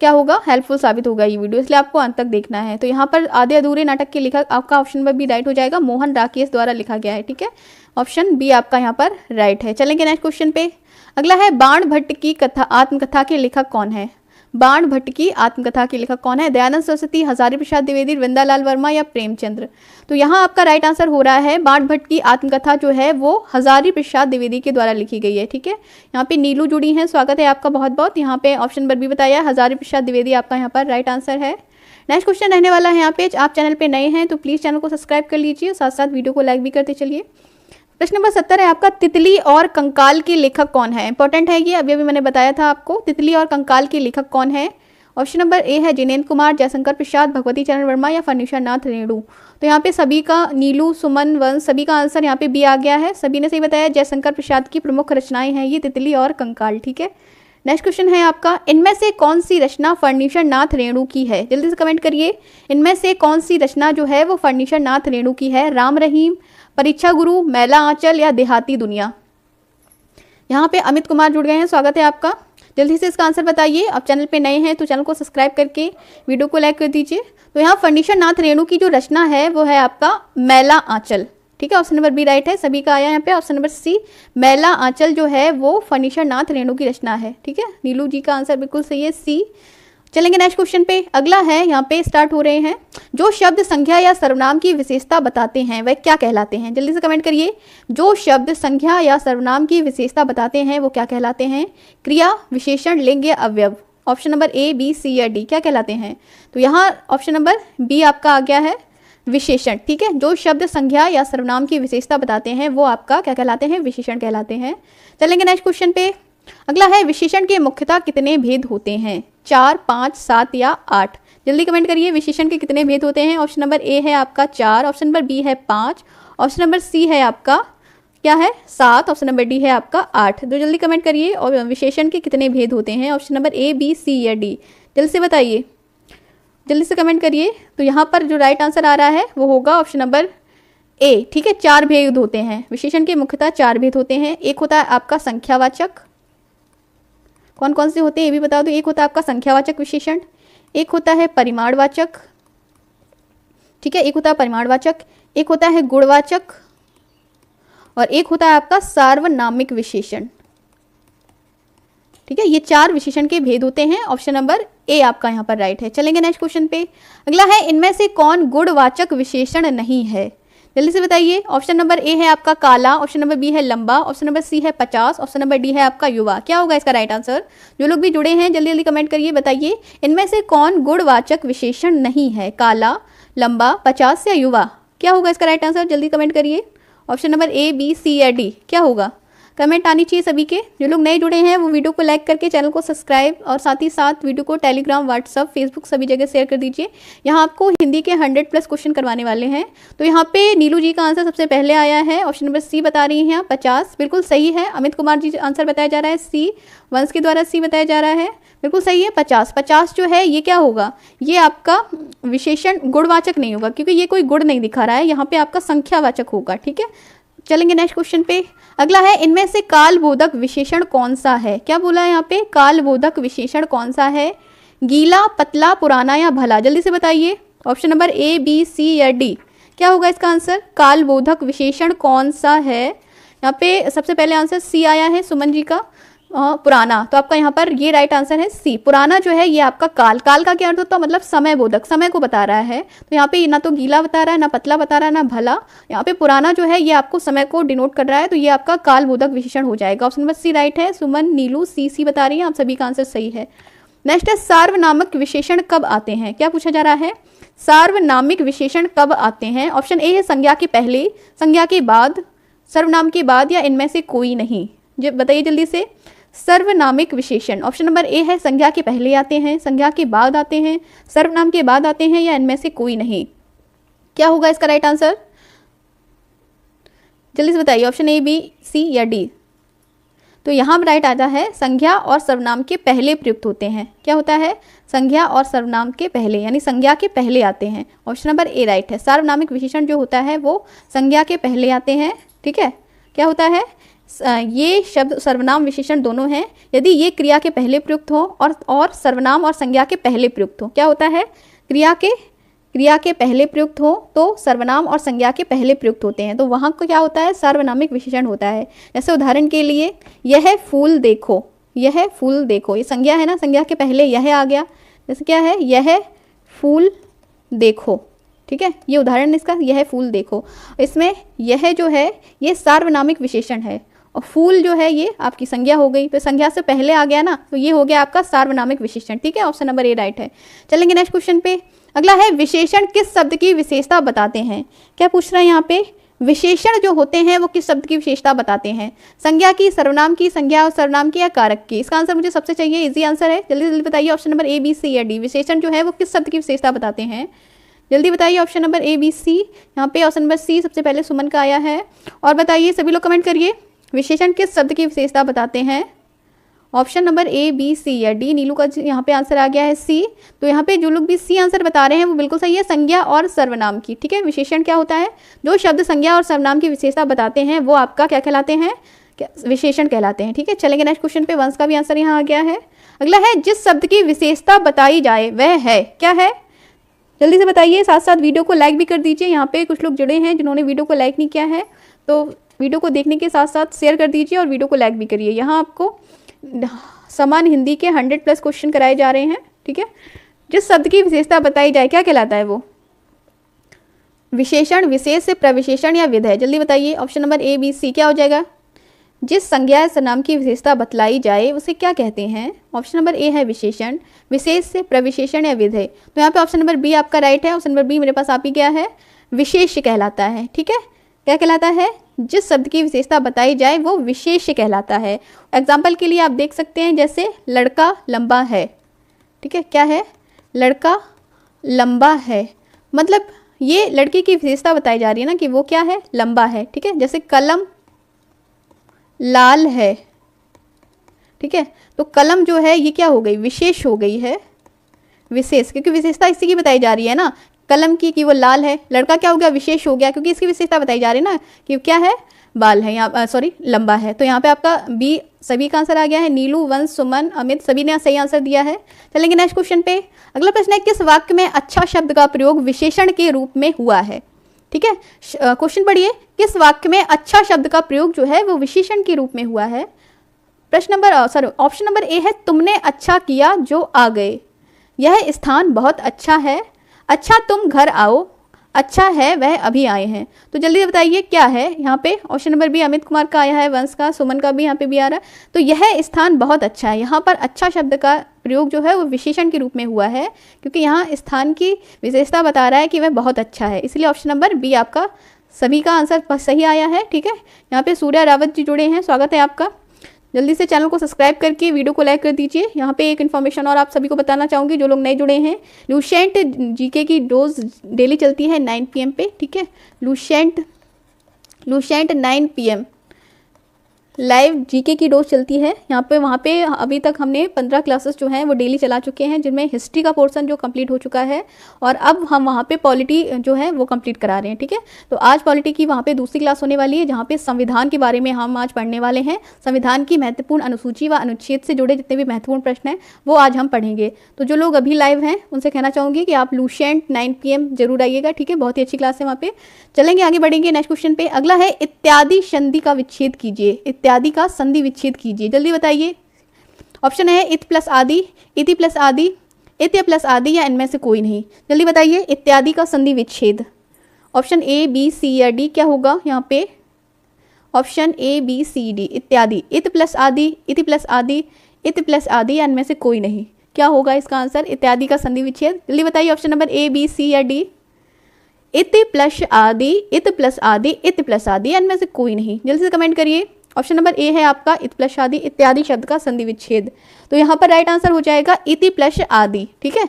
क्या होगा, हेल्पफुल साबित होगा ये वीडियो, इसलिए आपको अंत तक देखना है। तो यहाँ पर आधे अधूरे नाटक के लेखक आपका ऑप्शन नंबर बी राइट हो जाएगा, मोहन राकेश द्वारा लिखा गया है। ठीक है, ऑप्शन बी आपका यहाँ पर राइट है। चलेंगे नेक्स्ट क्वेश्चन पे। अगला है बाण भट्ट की कथा आत्मकथा के लेखक कौन है। बाण भट्ट की आत्मकथा के लेखक कौन है, दयानंद सरस्वती, हजारी प्रसाद द्विवेदी, वृंदालाल वर्मा या प्रेमचंद्र। तो यहाँ आपका राइट आंसर हो रहा है बाण भट्ट की आत्मकथा जो है वो हजारी प्रसाद द्विवेदी के द्वारा लिखी गई है। ठीक है, यहाँ पे नीलू जुड़ी हैं, स्वागत है आपका बहुत बहुत। यहाँ पे ऑप्शन नंबर बी बताया हजारी प्रसाद द्विवेदी आपका यहाँ पर राइट आंसर है। नेक्स्ट क्वेश्चन रहने वाला है यहाँ पे, आप चैनल पे नए हैं तो प्लीज़ चैनल को सब्सक्राइब कर लीजिए, साथ साथ वीडियो को लाइक भी करते चलिए। प्रश्न नंबर 70 है आपका, तितली और कंकाल के लेखक कौन है। इंपॉर्टेंट है ये, अभी मैंने बताया था आपको, तितली और कंकाल के लेखक कौन है। ऑप्शन नंबर ए है जिनेन्द्र कुमार, जयशंकर प्रसाद, भगवती चरण वर्मा या फर्नीचर नाथ रेणु। तो यहाँ पे सभी का, नीलू, सुमन, वंश, सभी का आंसर यहाँ पे बी आ गया है, सभी ने सही बताया। जयशंकर प्रसाद की प्रमुख रचनाएं हैं ये तितली और कंकाल। ठीक है, नेक्स्ट क्वेश्चन है आपका, इनमें से कौन सी रचना फर्नीचर नाथ रेणु की है। जल्दी से कमेंट करिए, इनमें से कौन सी रचना जो है वो फर्नीचर नाथ रेणु की है। राम रहीम, परीक्षा गुरु, मैला आंचल या देहाती दुनिया। यहाँ पे अमित कुमार जुड़ गए हैं, स्वागत है आपका। जल्दी से इसका आंसर बताइए। आप चैनल पे नए हैं तो चैनल को सब्सक्राइब करके वीडियो को लाइक कर दीजिए। तो यहाँ फर्नीचर नाथ रेणु की जो रचना है वो है आपका मैला आंचल। ठीक है, ऑप्शन नंबर बी राइट है, सभी का आया यहाँ पे। ऑप्शन नंबर सी मैला आंचल जो है वो फर्नीचर नाथ रेणु की रचना है। ठीक है, नीलू जी का आंसर बिल्कुल सही है, सी। चलेंगे नेक्स्ट क्वेश्चन पे। अगला है, यहाँ पे स्टार्ट हो रहे हैं, जो शब्द संख्या या सर्वनाम की विशेषता बताते हैं वह क्या कहलाते हैं। जल्दी से कमेंट करिए, जो शब्द संख्या या सर्वनाम की विशेषता बताते हैं वो क्या कहलाते हैं। क्रिया, विशेषण, लिंग या अवयव। ऑप्शन नंबर ए, बी, सी या डी क्या कहलाते हैं। तो यहाँ ऑप्शन नंबर बी आपका आ गया है, विशेषण। ठीक है, जो शब्द संख्या या सर्वनाम की विशेषता बताते हैं वो आपका क्या कहलाते हैं, विशेषण कहलाते हैं। चलेंगे नेक्स्ट क्वेश्चन पे। अगला है, विशेषण के मुख्यतः कितने भेद होते हैं, 4, 5, 7 या 8। जल्दी कमेंट करिए, विशेषण के कितने भेद होते हैं। ऑप्शन नंबर ए है आपका 4, ऑप्शन नंबर बी है 5, ऑप्शन नंबर सी है आपका क्या है 7, ऑप्शन नंबर डी है आपका 8। तो जल्दी कमेंट करिए, और विशेषण के कितने भेद होते हैं। ऑप्शन नंबर ए, बी, सी या डी, जल्दी से बताइए, जल्दी से कमेंट करिए। तो यहाँ पर जो राइट आंसर आ रहा है वो होगा ऑप्शन नंबर ए। ठीक है, 4 भेद होते हैं, विशेषण के मुख्यतः 4 भेद होते हैं। एक होता है आपका संख्यावाचक, कौन कौन से होते हैं ये भी बता दो। एक होता है आपका संख्यावाचक विशेषण, एक होता है परिमाणवाचक। ठीक है, एक होता है परिमाणवाचक, एक होता है गुणवाचक और एक होता है आपका सार्वनामिक विशेषण। ठीक है, ये 4 विशेषण के भेद होते हैं। ऑप्शन नंबर ए आपका यहाँ पर राइट है। चलेंगे नेक्स्ट क्वेश्चन पे। अगला है, इनमें से कौन गुणवाचक विशेषण नहीं है। जल्दी से बताइए। ऑप्शन नंबर ए है आपका काला, ऑप्शन नंबर बी है लंबा, ऑप्शन नंबर सी है 50, ऑप्शन नंबर डी है आपका युवा। क्या होगा इसका राइट आंसर। जो लोग भी जुड़े हैं जल्दी जल्दी कमेंट करिए, बताइए इनमें से कौन गुणवाचक विशेषण नहीं है, काला, लंबा, 50 या युवा। क्या होगा इसका राइट आंसर, जल्दी कमेंट करिए। ऑप्शन नंबर ए, बी, सी या डी क्या होगा। कमेंट आनी चाहिए सभी के। जो लोग नए जुड़े हैं वो वीडियो को लाइक करके चैनल को सब्सक्राइब और साथ ही साथ वीडियो को टेलीग्राम, व्हाट्सअप, फेसबुक सभी जगह शेयर कर दीजिए। यहाँ आपको हिंदी के 100+ क्वेश्चन करवाने वाले हैं। तो यहाँ पे नीलू जी का आंसर सबसे पहले आया है, ऑप्शन नंबर सी बता रही हैं 50, बिल्कुल सही है। अमित कुमार जी आंसर बताया जा रहा है सी, वंश के द्वारा सी बताया जा रहा है, बिल्कुल सही है 50। 50 जो है ये क्या होगा, ये आपका विशेषण गुणवाचक नहीं होगा क्योंकि ये कोई गुण नहीं दिखा रहा है, यहाँ पे आपका संख्यावाचक होगा। ठीक है, चलेंगे नेक्स्ट क्वेश्चन पे। अगला है, इनमें से कालबोधक विशेषण कौन सा है। क्या बोला है यहाँ पे, कालबोधक विशेषण कौन सा है। गीला, पतला, पुराना या भला, जल्दी से बताइए। ऑप्शन नंबर ए, बी, सी या डी, क्या होगा इसका आंसर। कालबोधक विशेषण कौन सा है। यहाँ पे सबसे पहले आंसर सी आया है सुमन जी का, पुराना। तो आपका यहाँ पर ये राइट आंसर है सी। पुराना जो है ये आपका काल का क्या अर्थ होता है, मतलब समय बोधक, समय को बता रहा है। तो यहाँ पे ना तो गीला बता रहा है, ना पतला बता रहा है, ना भला। यहाँ पे पुराना जो है ये आपको समय को डिनोट कर रहा है, तो ये आपका काल बोधक विशेषण हो जाएगा। ऑप्शन नंबर सी राइट है। सुमन, नीलू सी बता रही है, आप सभी का आंसर सही है। नेक्स्ट है, सार्वनामिक विशेषण कब आते हैं। क्या पूछा जा रहा है, सार्वनामिक विशेषण कब आते हैं। ऑप्शन ए है संज्ञा के पहले, संज्ञा के बाद, सर्वनाम के बाद या इनमें से कोई नहीं। जो बताइए जल्दी से। सर्वनामिक विशेषण ऑप्शन नंबर ए है संज्ञा के पहले आते हैं, संज्ञा के बाद आते हैं, सर्वनाम के बाद आते हैं या इनमें से कोई नहीं। क्या होगा इसका राइट आंसर, जल्दी से बताइए। ऑप्शन ए, बी, सी या डी। तो यहाँ पर राइट आता है संज्ञा और सर्वनाम के पहले प्रयुक्त होते हैं। क्या होता है, संज्ञा और सर्वनाम के पहले, यानी संज्ञा के पहले आते हैं। ऑप्शन नंबर ए राइट है। सार्वनामिक विशेषण जो होता है वो संज्ञा के पहले आते हैं। ठीक है, क्या होता है, ये शब्द सर्वनाम विशेषण दोनों हैं यदि ये क्रिया के पहले प्रयुक्त हो और सर्वनाम और संज्ञा के पहले प्रयुक्त हो। क्या होता है, क्रिया के पहले प्रयुक्त हो तो सर्वनाम और संज्ञा के पहले प्रयुक्त होते हैं, तो वहाँ को क्या होता है, सार्वनामिक विशेषण होता है। जैसे उदाहरण के लिए, यह फूल देखो, यह फूल देखो, ये संज्ञा है ना, संज्ञा के पहले यह आ गया। जैसे क्या है, यह फूल देखो। ठीक है, ये उदाहरण इसका, यह फूल देखो। इसमें यह जो है ये सार्वनामिक विशेषण है और फूल जो है ये आपकी संज्ञा हो गई, तो संज्ञा से पहले आ गया ना, तो ये हो गया आपका सार्वनामिक विशेषण। ठीक है, ऑप्शन नंबर ए राइट है। चलेंगे नेक्स्ट क्वेश्चन पे। अगला है, विशेषण किस शब्द की विशेषता बताते हैं। क्या पूछ रहा है यहाँ पे, विशेषण जो होते हैं वो किस शब्द की विशेषता बताते हैं। संज्ञा की, सर्वनाम की, संज्ञा और सर्वनाम की या कारक की। इसका आंसर मुझे सबसे चाहिए, इजी आंसर है, जल्दी जल्दी बताइए। ऑप्शन नंबर ए, बी, सी या डी, विशेषण जो है वो किस शब्द की विशेषता बताते हैं, जल्दी बताइए। ऑप्शन नंबर ए, बी, सी। यहाँ पे ऑप्शन नंबर सी सबसे पहले सुमन का आया है, और बताइए सभी लोग कमेंट करिए, विशेषण किस शब्द की विशेषता बताते हैं। ऑप्शन नंबर ए, बी, सी या डी। नीलू का यहाँ पे आंसर आ गया है सी। तो यहाँ पे जो लोग भी सी आंसर बता रहे हैं वो बिल्कुल सही है, संज्ञा और सर्वनाम की। ठीक है, विशेषण क्या होता है, जो शब्द संज्ञा और सर्वनाम की विशेषता बताते हैं वो आपका क्या कहलाते हैं, विशेषण कहलाते हैं। ठीक है, चलेंगे नेक्स्ट क्वेश्चन पे। वंश का भी आंसर यहाँ आ गया है। अगला है, जिस शब्द की विशेषता बताई जाए वह है, क्या है, जल्दी से बताइए। साथ साथ वीडियो को लाइक भी कर दीजिए। यहाँ पे कुछ लोग जुड़े हैं जिन्होंने वीडियो को लाइक नहीं किया है, तो वीडियो को देखने के साथ साथ शेयर कर दीजिए और वीडियो को लाइक भी करिए। यहाँ आपको समान हिंदी के 100+ क्वेश्चन कराए जा रहे हैं। ठीक है, जिस शब्द की विशेषता बताई जाए क्या कहलाता है वो, विशेषण, विशेष से प्रविशेषण या विधेय, जल्दी बताइए। ऑप्शन नंबर ए, बी, सी क्या हो जाएगा, जिस संज्ञा या सर्वनाम की विशेषता बतलाई जाए उसे क्या कहते हैं। ऑप्शन नंबर ए है विशेषण, विशेष से प्रविशेषण या विधेय। तो यहाँ पे ऑप्शन नंबर बी आपका राइट है। ऑप्शन नंबर बी मेरे पास आ ही गया है, विशेष कहलाता है। ठीक है, क्या कहलाता है, जिस शब्द की विशेषता बताई जाए वो विशेष कहलाता है। एग्जाम्पल के लिए आप देख सकते हैं, जैसे लड़का लंबा है। ठीक है, क्या है, लड़का लंबा है, मतलब ये लड़के की विशेषता बताई जा रही है ना कि वो क्या है, लंबा है। ठीक है, जैसे कलम लाल है। ठीक है, तो कलम जो है ये क्या हो गई, विशेष हो गई है, विशेष, क्योंकि विशेषता इसी की बताई जा रही है ना, कलम की कि वो लाल है। लड़का क्या हो गया, विशेष हो गया क्योंकि इसकी विशेषता बताई जा रही है ना कि क्या है, बाल है, यहाँ सॉरी लंबा है। तो यहाँ पे आपका बी सभी का आंसर आ गया है। नीलू, वंश, सुमन, अमित सभी ने सही आंसर दिया है। चलेंगे नेक्स्ट क्वेश्चन पे। अगला प्रश्न है, किस वाक्य में अच्छा शब्द का प्रयोग विशेषण के रूप में हुआ है। ठीक है, क्वेश्चन पढ़िए, किस वाक्य में अच्छा शब्द का प्रयोग जो है वो विशेषण के रूप में हुआ है। प्रश्न नंबर ऑप्शन नंबर ए है, तुमने अच्छा किया जो आ गए, यह स्थान बहुत अच्छा है, अच्छा तुम घर आओ, अच्छा है वह अभी आए हैं। तो जल्दी बताइए क्या है यहाँ पे। Option number B Amit Kumar का आया है, वंश का, सुमन का भी यहाँ पे भी आ रहा है। तो यह स्थान बहुत अच्छा है, यहाँ पर अच्छा शब्द का प्रयोग जो है वो विशेषण के रूप में हुआ है क्योंकि यहाँ स्थान की विशेषता बता रहा है कि वह बहुत अच्छा है, इसलिए ऑप्शन नंबर बी आपका सभी का आंसर सही आया है। ठीक है, यहाँ पे सूर्या रावत जी जुड़े हैं, स्वागत है आपका। जल्दी से चैनल को सब्सक्राइब करके वीडियो को लाइक कर दीजिए। यहाँ पे एक इन्फॉर्मेशन और आप सभी को बताना चाहूँगी, जो लोग नए जुड़े हैं, लुसेंट जीके की डोज डेली चलती है 9 PM पे। ठीक है, लुसेंट 9 PM लाइव जीके की डोज चलती है यहाँ पे। वहाँ पे अभी तक हमने 15 क्लासेस जो हैं वो डेली चला चुके हैं, जिनमें हिस्ट्री का पोर्शन जो कंप्लीट हो चुका है, और अब हम वहाँ पे पॉलिटी जो है वो कंप्लीट करा रहे हैं। ठीक है, तो आज पॉलिटी की वहाँ पे दूसरी क्लास होने वाली है, जहाँ पे संविधान के बारे में हम आज पढ़ने वाले हैं। संविधान की महत्वपूर्ण अनुसूची व अनुच्छेद से जुड़े जितने भी महत्वपूर्ण प्रश्न हैं वो आज हम पढ़ेंगे। तो जो लोग अभी लाइव हैं उनसे कहना चाहूँगी कि आप लुसेंट 9 PM जरूर आइएगा। ठीक है, बहुत ही अच्छी क्लास है वहाँ पे। चलेंगे आगे बढ़ेंगे नेक्स्ट क्वेश्चन पे। अगला है इत्यादि संधि का विच्छेद कीजिए। इत्यादि का संधि विच्छेद कीजिए, जल्दी बताइए। ऑप्शन है इत प्लस आदि, इति प्लस आदि, इत्य प्लस आदि, या इनमें से कोई नहीं। जल्दी बताइए इत्यादि का संधि विच्छेद। ऑप्शन ए, बी, सी या डी क्या होगा यहाँ पे? Option A, B, C, D. इत्यादि, इत प्लस आदि, इति प्लस आदि, इत्य प्लस आदि, या इनमें से कोई नहीं। क्या होगा इसका आंसर इत्यादि का संधि विच्छेद? जल्दी बताइए ऑप्शन नंबर ए, बी, सी या डी। इत प्लस आदि, इत प्लस आदि, इत्य प्लस आदि, इनमें से कोई नहीं। जल्दी से कमेंट करिए। ऑप्शन नंबर ए है आपका इत प्लस आदि इत्यादि शब्द का संधि विच्छेद। तो यहाँ पर राइट आंसर हो जाएगा इति प्लस आदि। ठीक है,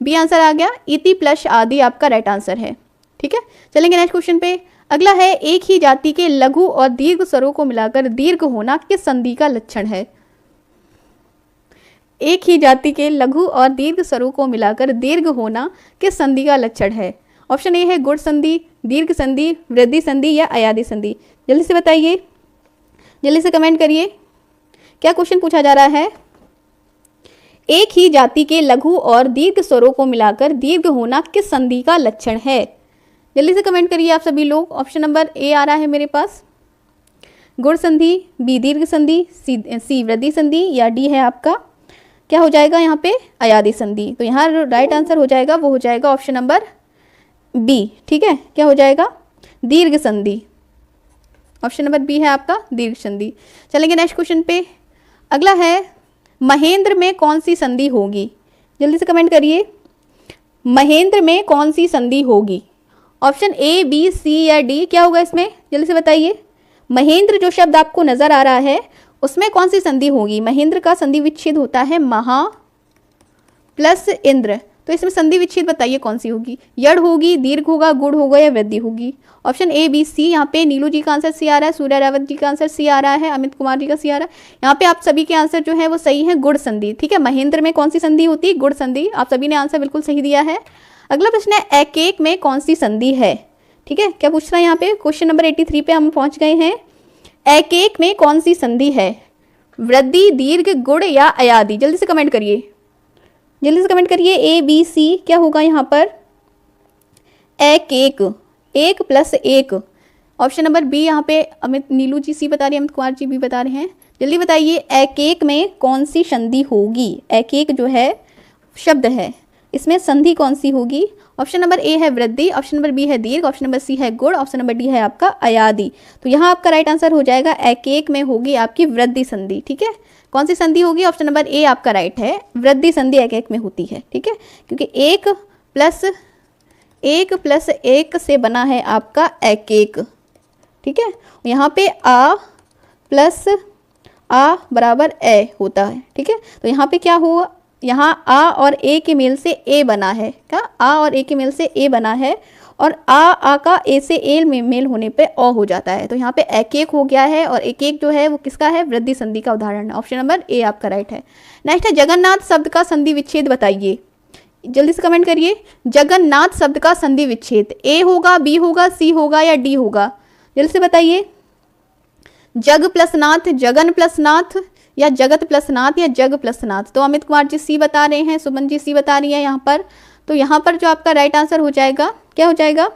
बी आंसर आ गया, इति प्लस आदि आपका राइट आंसर है। ठीक है, चलेंगे नेक्स्ट क्वेश्चन पे। अगला है एक ही जाति के लघु और दीर्घ स्वरों को मिलाकर दीर्घ होना किस संधि का लक्षण है? एक ही जाति के लघु और दीर्घ स्वरों को मिलाकर दीर्घ होना किस संधि का लक्षण है? ऑप्शन ए है गुण संधि, दीर्घ संधि, वृद्धि संधि, या अयादि संधि। जल्दी से बताइए, जल्दी से कमेंट करिए। क्या क्वेश्चन पूछा जा रहा है? एक ही जाति के लघु और दीर्घ स्वरों को मिलाकर दीर्घ होना किस संधि का लक्षण है? जल्दी से कमेंट करिए आप सभी लोग। ऑप्शन नंबर ए आ रहा है मेरे पास गुण संधि, बी दीर्घ संधि, सी वृद्धि संधि, या डी है आपका क्या हो जाएगा यहाँ पे अयादि संधि। तो यहाँ राइट आंसर हो जाएगा वो हो जाएगा ऑप्शन नंबर बी। ठीक है, क्या हो जाएगा दीर्घ संधि। ऑप्शन नंबर बी है आपका दीर्घ संधि। चलेंगे नेक्स्ट क्वेश्चन पे। अगला है महेंद्र में कौन सी संधि होगी? जल्दी से कमेंट करिए, महेंद्र में कौन सी संधि होगी? ऑप्शन ए, बी, सी या डी क्या होगा इसमें? जल्दी से बताइए। महेंद्र जो शब्द आपको नजर आ रहा है उसमें कौन सी संधि होगी? महेंद्र का संधि विच्छेद होता है महा प्लस इंद्र। तो इसमें संधि विच्छेद बताइए कौन सी होगी? यड़ होगी, दीर्घ होगा, गुण होगा, या वृद्धि होगी? ऑप्शन ए, बी, सी। यहाँ पे नीलू जी का आंसर सी आ रहा है, सूर्या रावत जी का आंसर सी आ रहा है, अमित कुमार जी का सी आ रहा है। यहाँ पे आप सभी के आंसर जो है वो सही है, गुण संधि। ठीक है, महेंद्र में कौन सी संधि होती है? गुण संधि। आप सभी ने आंसर बिल्कुल सही दिया है। अगला प्रश्न है एक एक में कौन सी संधि है? ठीक है, क्या पूछ रहा है यहाँ पे? क्वेश्चन नंबर 83 पे हम पहुंच गए हैं। एक एक में कौन सी संधि है? वृद्धि, दीर्घ, गुण, या अयादि? जल्दी से कमेंट करिए, जल्दी से कमेंट करिए। ए, बी, सी क्या होगा यहाँ पर? एक एक, एक प्लस एक। ऑप्शन नंबर बी यहाँ पे अमित नीलू जी सी बता रही है, अमित कुमार जी भी बता रहे हैं। जल्दी बताइए एक एक में कौन सी संधि होगी? एक एक जो है शब्द है इसमें संधि कौन सी होगी? ऑप्शन नंबर ए है वृद्धि, ऑप्शन नंबर बी है दीर्घ, ऑप्शन नंबर सी है गुण, ऑप्शन नंबर डी है आपका अयादि। तो यहाँ आपका राइट आंसर हो जाएगा एक एक में होगी आपकी वृद्धि संधि। ठीक है, कौन सी संधि होगी? ऑप्शन नंबर ए आपका राइट है, वृद्धि संधि एक एक में होती है। ठीक है, क्योंकि एक प्लस एक से बना है आपका एक एक। ठीक है, यहाँ पे आ प्लस आ बराबर ए होता है। ठीक है, तो यहाँ पे क्या हुआ? यहाँ आ और ए के मेल से ए बना है। क्या? आ और ए के मेल से ए बना है, और आ का ए से ए में मेल होने पे अ हो जाता है। तो यहाँ पे एक एक हो गया है, और एक एक जो है वो किसका है? वृद्धि संधि का उदाहरण है। ऑप्शन नंबर ए आपका राइट है। नेक्स्ट है जगन्नाथ शब्द का संधि विच्छेद बताइए। जल्दी से कमेंट करिए, जगन्नाथ शब्द का संधि विच्छेद ए होगा, बी होगा, सी होगा, या डी होगा? जल्दी से बताइए। जग प्लस नाथ, जगन प्लस नाथ, या जगत प्लस नाथ, या जग प्लस नाथ? तो अमित कुमार जी सी बता रहे हैं, सुमन जी सी बता रही है यहाँ पर। तो यहाँ पर जो आपका राइट आंसर हो जाएगा क्या हो जाएगा?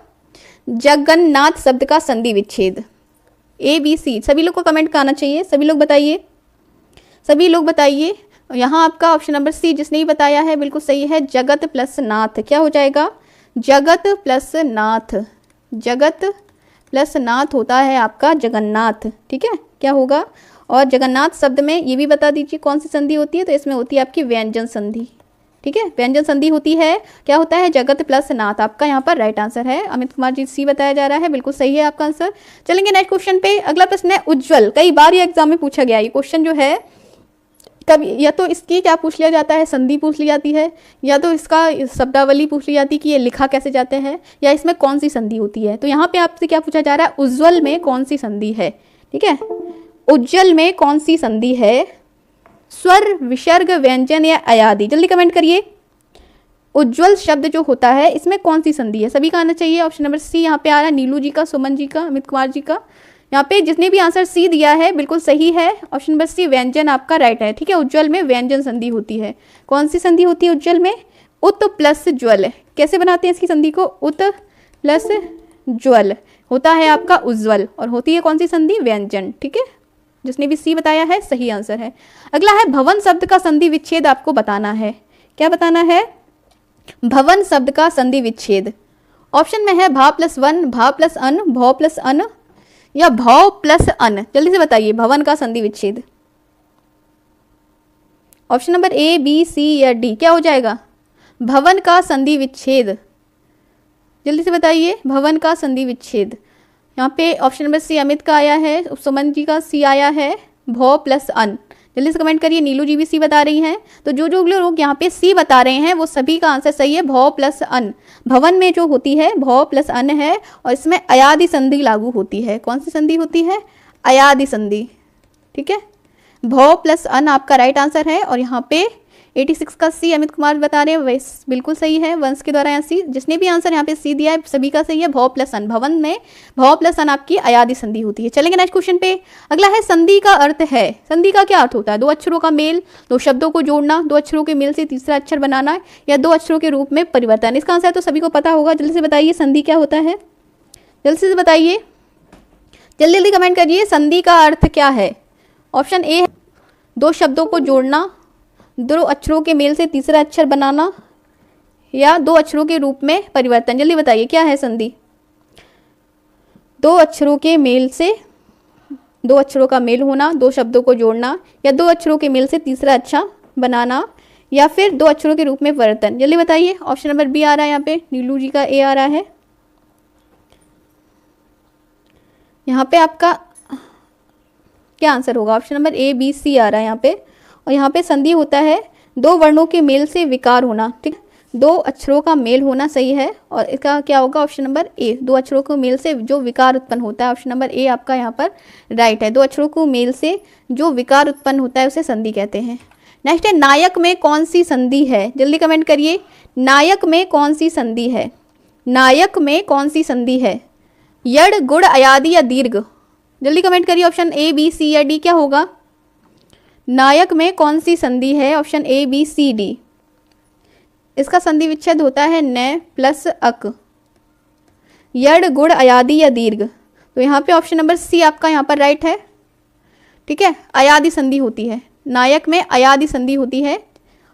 जगन्नाथ शब्द का संधि विच्छेद। ए, बी, सी सभी लोग को कमेंट का आना चाहिए। सभी लोग बताइए, सभी लोग बताइए। यहाँ आपका ऑप्शन नंबर सी जिसने ही बताया है बिल्कुल सही है, जगत प्लस नाथ। क्या हो जाएगा? जगत प्लस नाथ, जगत प्लस नाथ होता है आपका जगन्नाथ। ठीक है, क्या होगा? और जगन्नाथ शब्द में ये भी बता दीजिए कौन सी संधि होती है? तो इसमें होती है आपकी व्यंजन संधि। ठीक है, व्यंजन संधि होती है, क्या होता है, जगत प्लस नाथ। आपका यहाँ पर राइट आंसर है। अमित कुमार जी सी बताया जा रहा है, बिल्कुल सही है आपका आंसर। चलेंगे नेक्स्ट क्वेश्चन पे। अगला प्रश्न है उज्ज्वल। कई बार ये एग्जाम में पूछा गया ये क्वेश्चन जो है, कभी या तो इसकी क्या पूछ लिया जाता है, संधि पूछ ली जाती है, या तो इसका शब्दावली पूछ ली जाती है कि ये लिखा कैसे जाते हैं, या इसमें कौन सी संधि होती है। तो यहाँ पे आपसे क्या पूछा जा रहा है, उज्ज्वल में कौन सी संधि है। ठीक है, उज्ज्वल में कौन सी संधि है, स्वर, विसर्ग, व्यंजन या अयादि। जल्दी कमेंट करिए। उज्ज्वल शब्द जो होता है इसमें कौन सी संधि है, सभी का आना चाहिए। ऑप्शन नंबर सी यहाँ पे आ रहा है, नीलू जी का, सुमन जी का, अमित कुमार जी का। यहाँ पे जिसने भी आंसर सी दिया है बिल्कुल सही है। ऑप्शन नंबर सी व्यंजन आपका राइट है। ठीक है, उज्ज्वल में व्यंजन संधि होती है। कौन सी संधि होती है उज्ज्वल में, उत प्लस ज्वल। कैसे बनाते हैं इसकी संधि को, उत प्लस ज्वल होता है आपका उज्ज्वल, और होती है कौन सी संधि, व्यंजन। ठीक है, जिसने भी सी बताया है सही आंसर है। अगला है भवन शब्द का संधि विच्छेद आपको बताना है। क्या बताना है, भवन शब्द का संधि विच्छेद। ऑप्शन में है भा प्लस वन, भा प्लस अन, भौ प्लस अन, या भौ प्लस अन। जल्दी से बताइए भवन का संधि विच्छेद। ऑप्शन नंबर ए, बी, सी या डी, क्या हो जाएगा, भवन का संधि विच्छेद। जल्दी से बताइए भवन का संधि विच्छेद। यहाँ पे ऑप्शन नंबर सी अमित का आया है, सुमन जी का सी आया है, भौ प्लस अन। जल्दी से कमेंट करिए। नीलू जी भी सी बता रही हैं। तो जो जो लोग यहाँ पे सी बता रहे हैं वो सभी का आंसर सही है, भौ प्लस अन। भवन में जो होती है भौ प्लस अन है, और इसमें अयादि संधि लागू होती है। कौन सी संधि होती है, अयादि संधि। ठीक है, भौ प्लस अन आपका राइट आंसर है। और यहाँ पे 86 का सी अमित कुमार बता रहे हैं, वैसे बिल्कुल सही है, वंश के द्वारा यहाँ सी। जिसने भी आंसर यहाँ पे सी दिया है सभी का सही है, भौ प्लस अन। भवन में भौ प्लस अन आपकी अयादि संधि होती है। चलेंगे नेक्स्ट क्वेश्चन पे। अगला है संधि का अर्थ है। संधि का क्या अर्थ होता है, दो अक्षरों का मेल, दो शब्दों को जोड़ना, दो अक्षरों के मेल से तीसरा अक्षर बनाना, या दो अक्षरों के रूप में परिवर्तन। इसका आंसर तो सभी को पता होगा। जल्दी से बताइए संधि क्या होता है, जल्दी से बताइए, जल्दी जल्दी कमेंट करिए। संधि का अर्थ क्या है। ऑप्शन ए है दो शब्दों को जोड़ना, दो अक्षरों के मेल से तीसरा अक्षर बनाना, या दो अक्षरों के रूप में परिवर्तन। जल्दी बताइए क्या है संधि। दो अक्षरों के मेल से, दो अक्षरों का मेल होना, दो शब्दों को जोड़ना, या दो अक्षरों के मेल से तीसरा अक्षर बनाना, या फिर दो अक्षरों के रूप में परिवर्तन। जल्दी बताइए। ऑप्शन नंबर बी आ रहा है यहाँ पे, नीलू जी का ए आ रहा है। यहाँ पे आपका क्या आंसर होगा, ऑप्शन नंबर ए, बी, सी आ रहा है यहाँ पे। और यहाँ पे संधि होता है दो वर्णों के मेल से विकार होना। ठीक है, दो अक्षरों का मेल होना सही है, और इसका क्या होगा, ऑप्शन नंबर ए, दो अक्षरों के मेल से जो विकार उत्पन्न होता है। ऑप्शन नंबर ए आपका यहाँ पर राइट है। दो अक्षरों को मेल से जो विकार उत्पन्न होता है उसे संधि कहते हैं। नेक्स्ट है नायक में कौन सी संधि है। जल्दी कमेंट करिए, नायक में कौन सी संधि है, नायक में कौन सी संधि है, यड़, गुड़, अयादि या दीर्घ। जल्दी कमेंट करिए। ऑप्शन ए, बी, सी या डी क्या होगा, नायक में कौन सी संधि है। Option A, B, C, D. इसका संधि विच्छेद होता है न प्लस अक, यड़, गुड़, अयादि या दीर्घ। तो यहाँ पे ऑप्शन नंबर सी आपका यहाँ पर राइट है। ठीक है, अयादि संधि होती है, नायक में अयादि संधि होती है।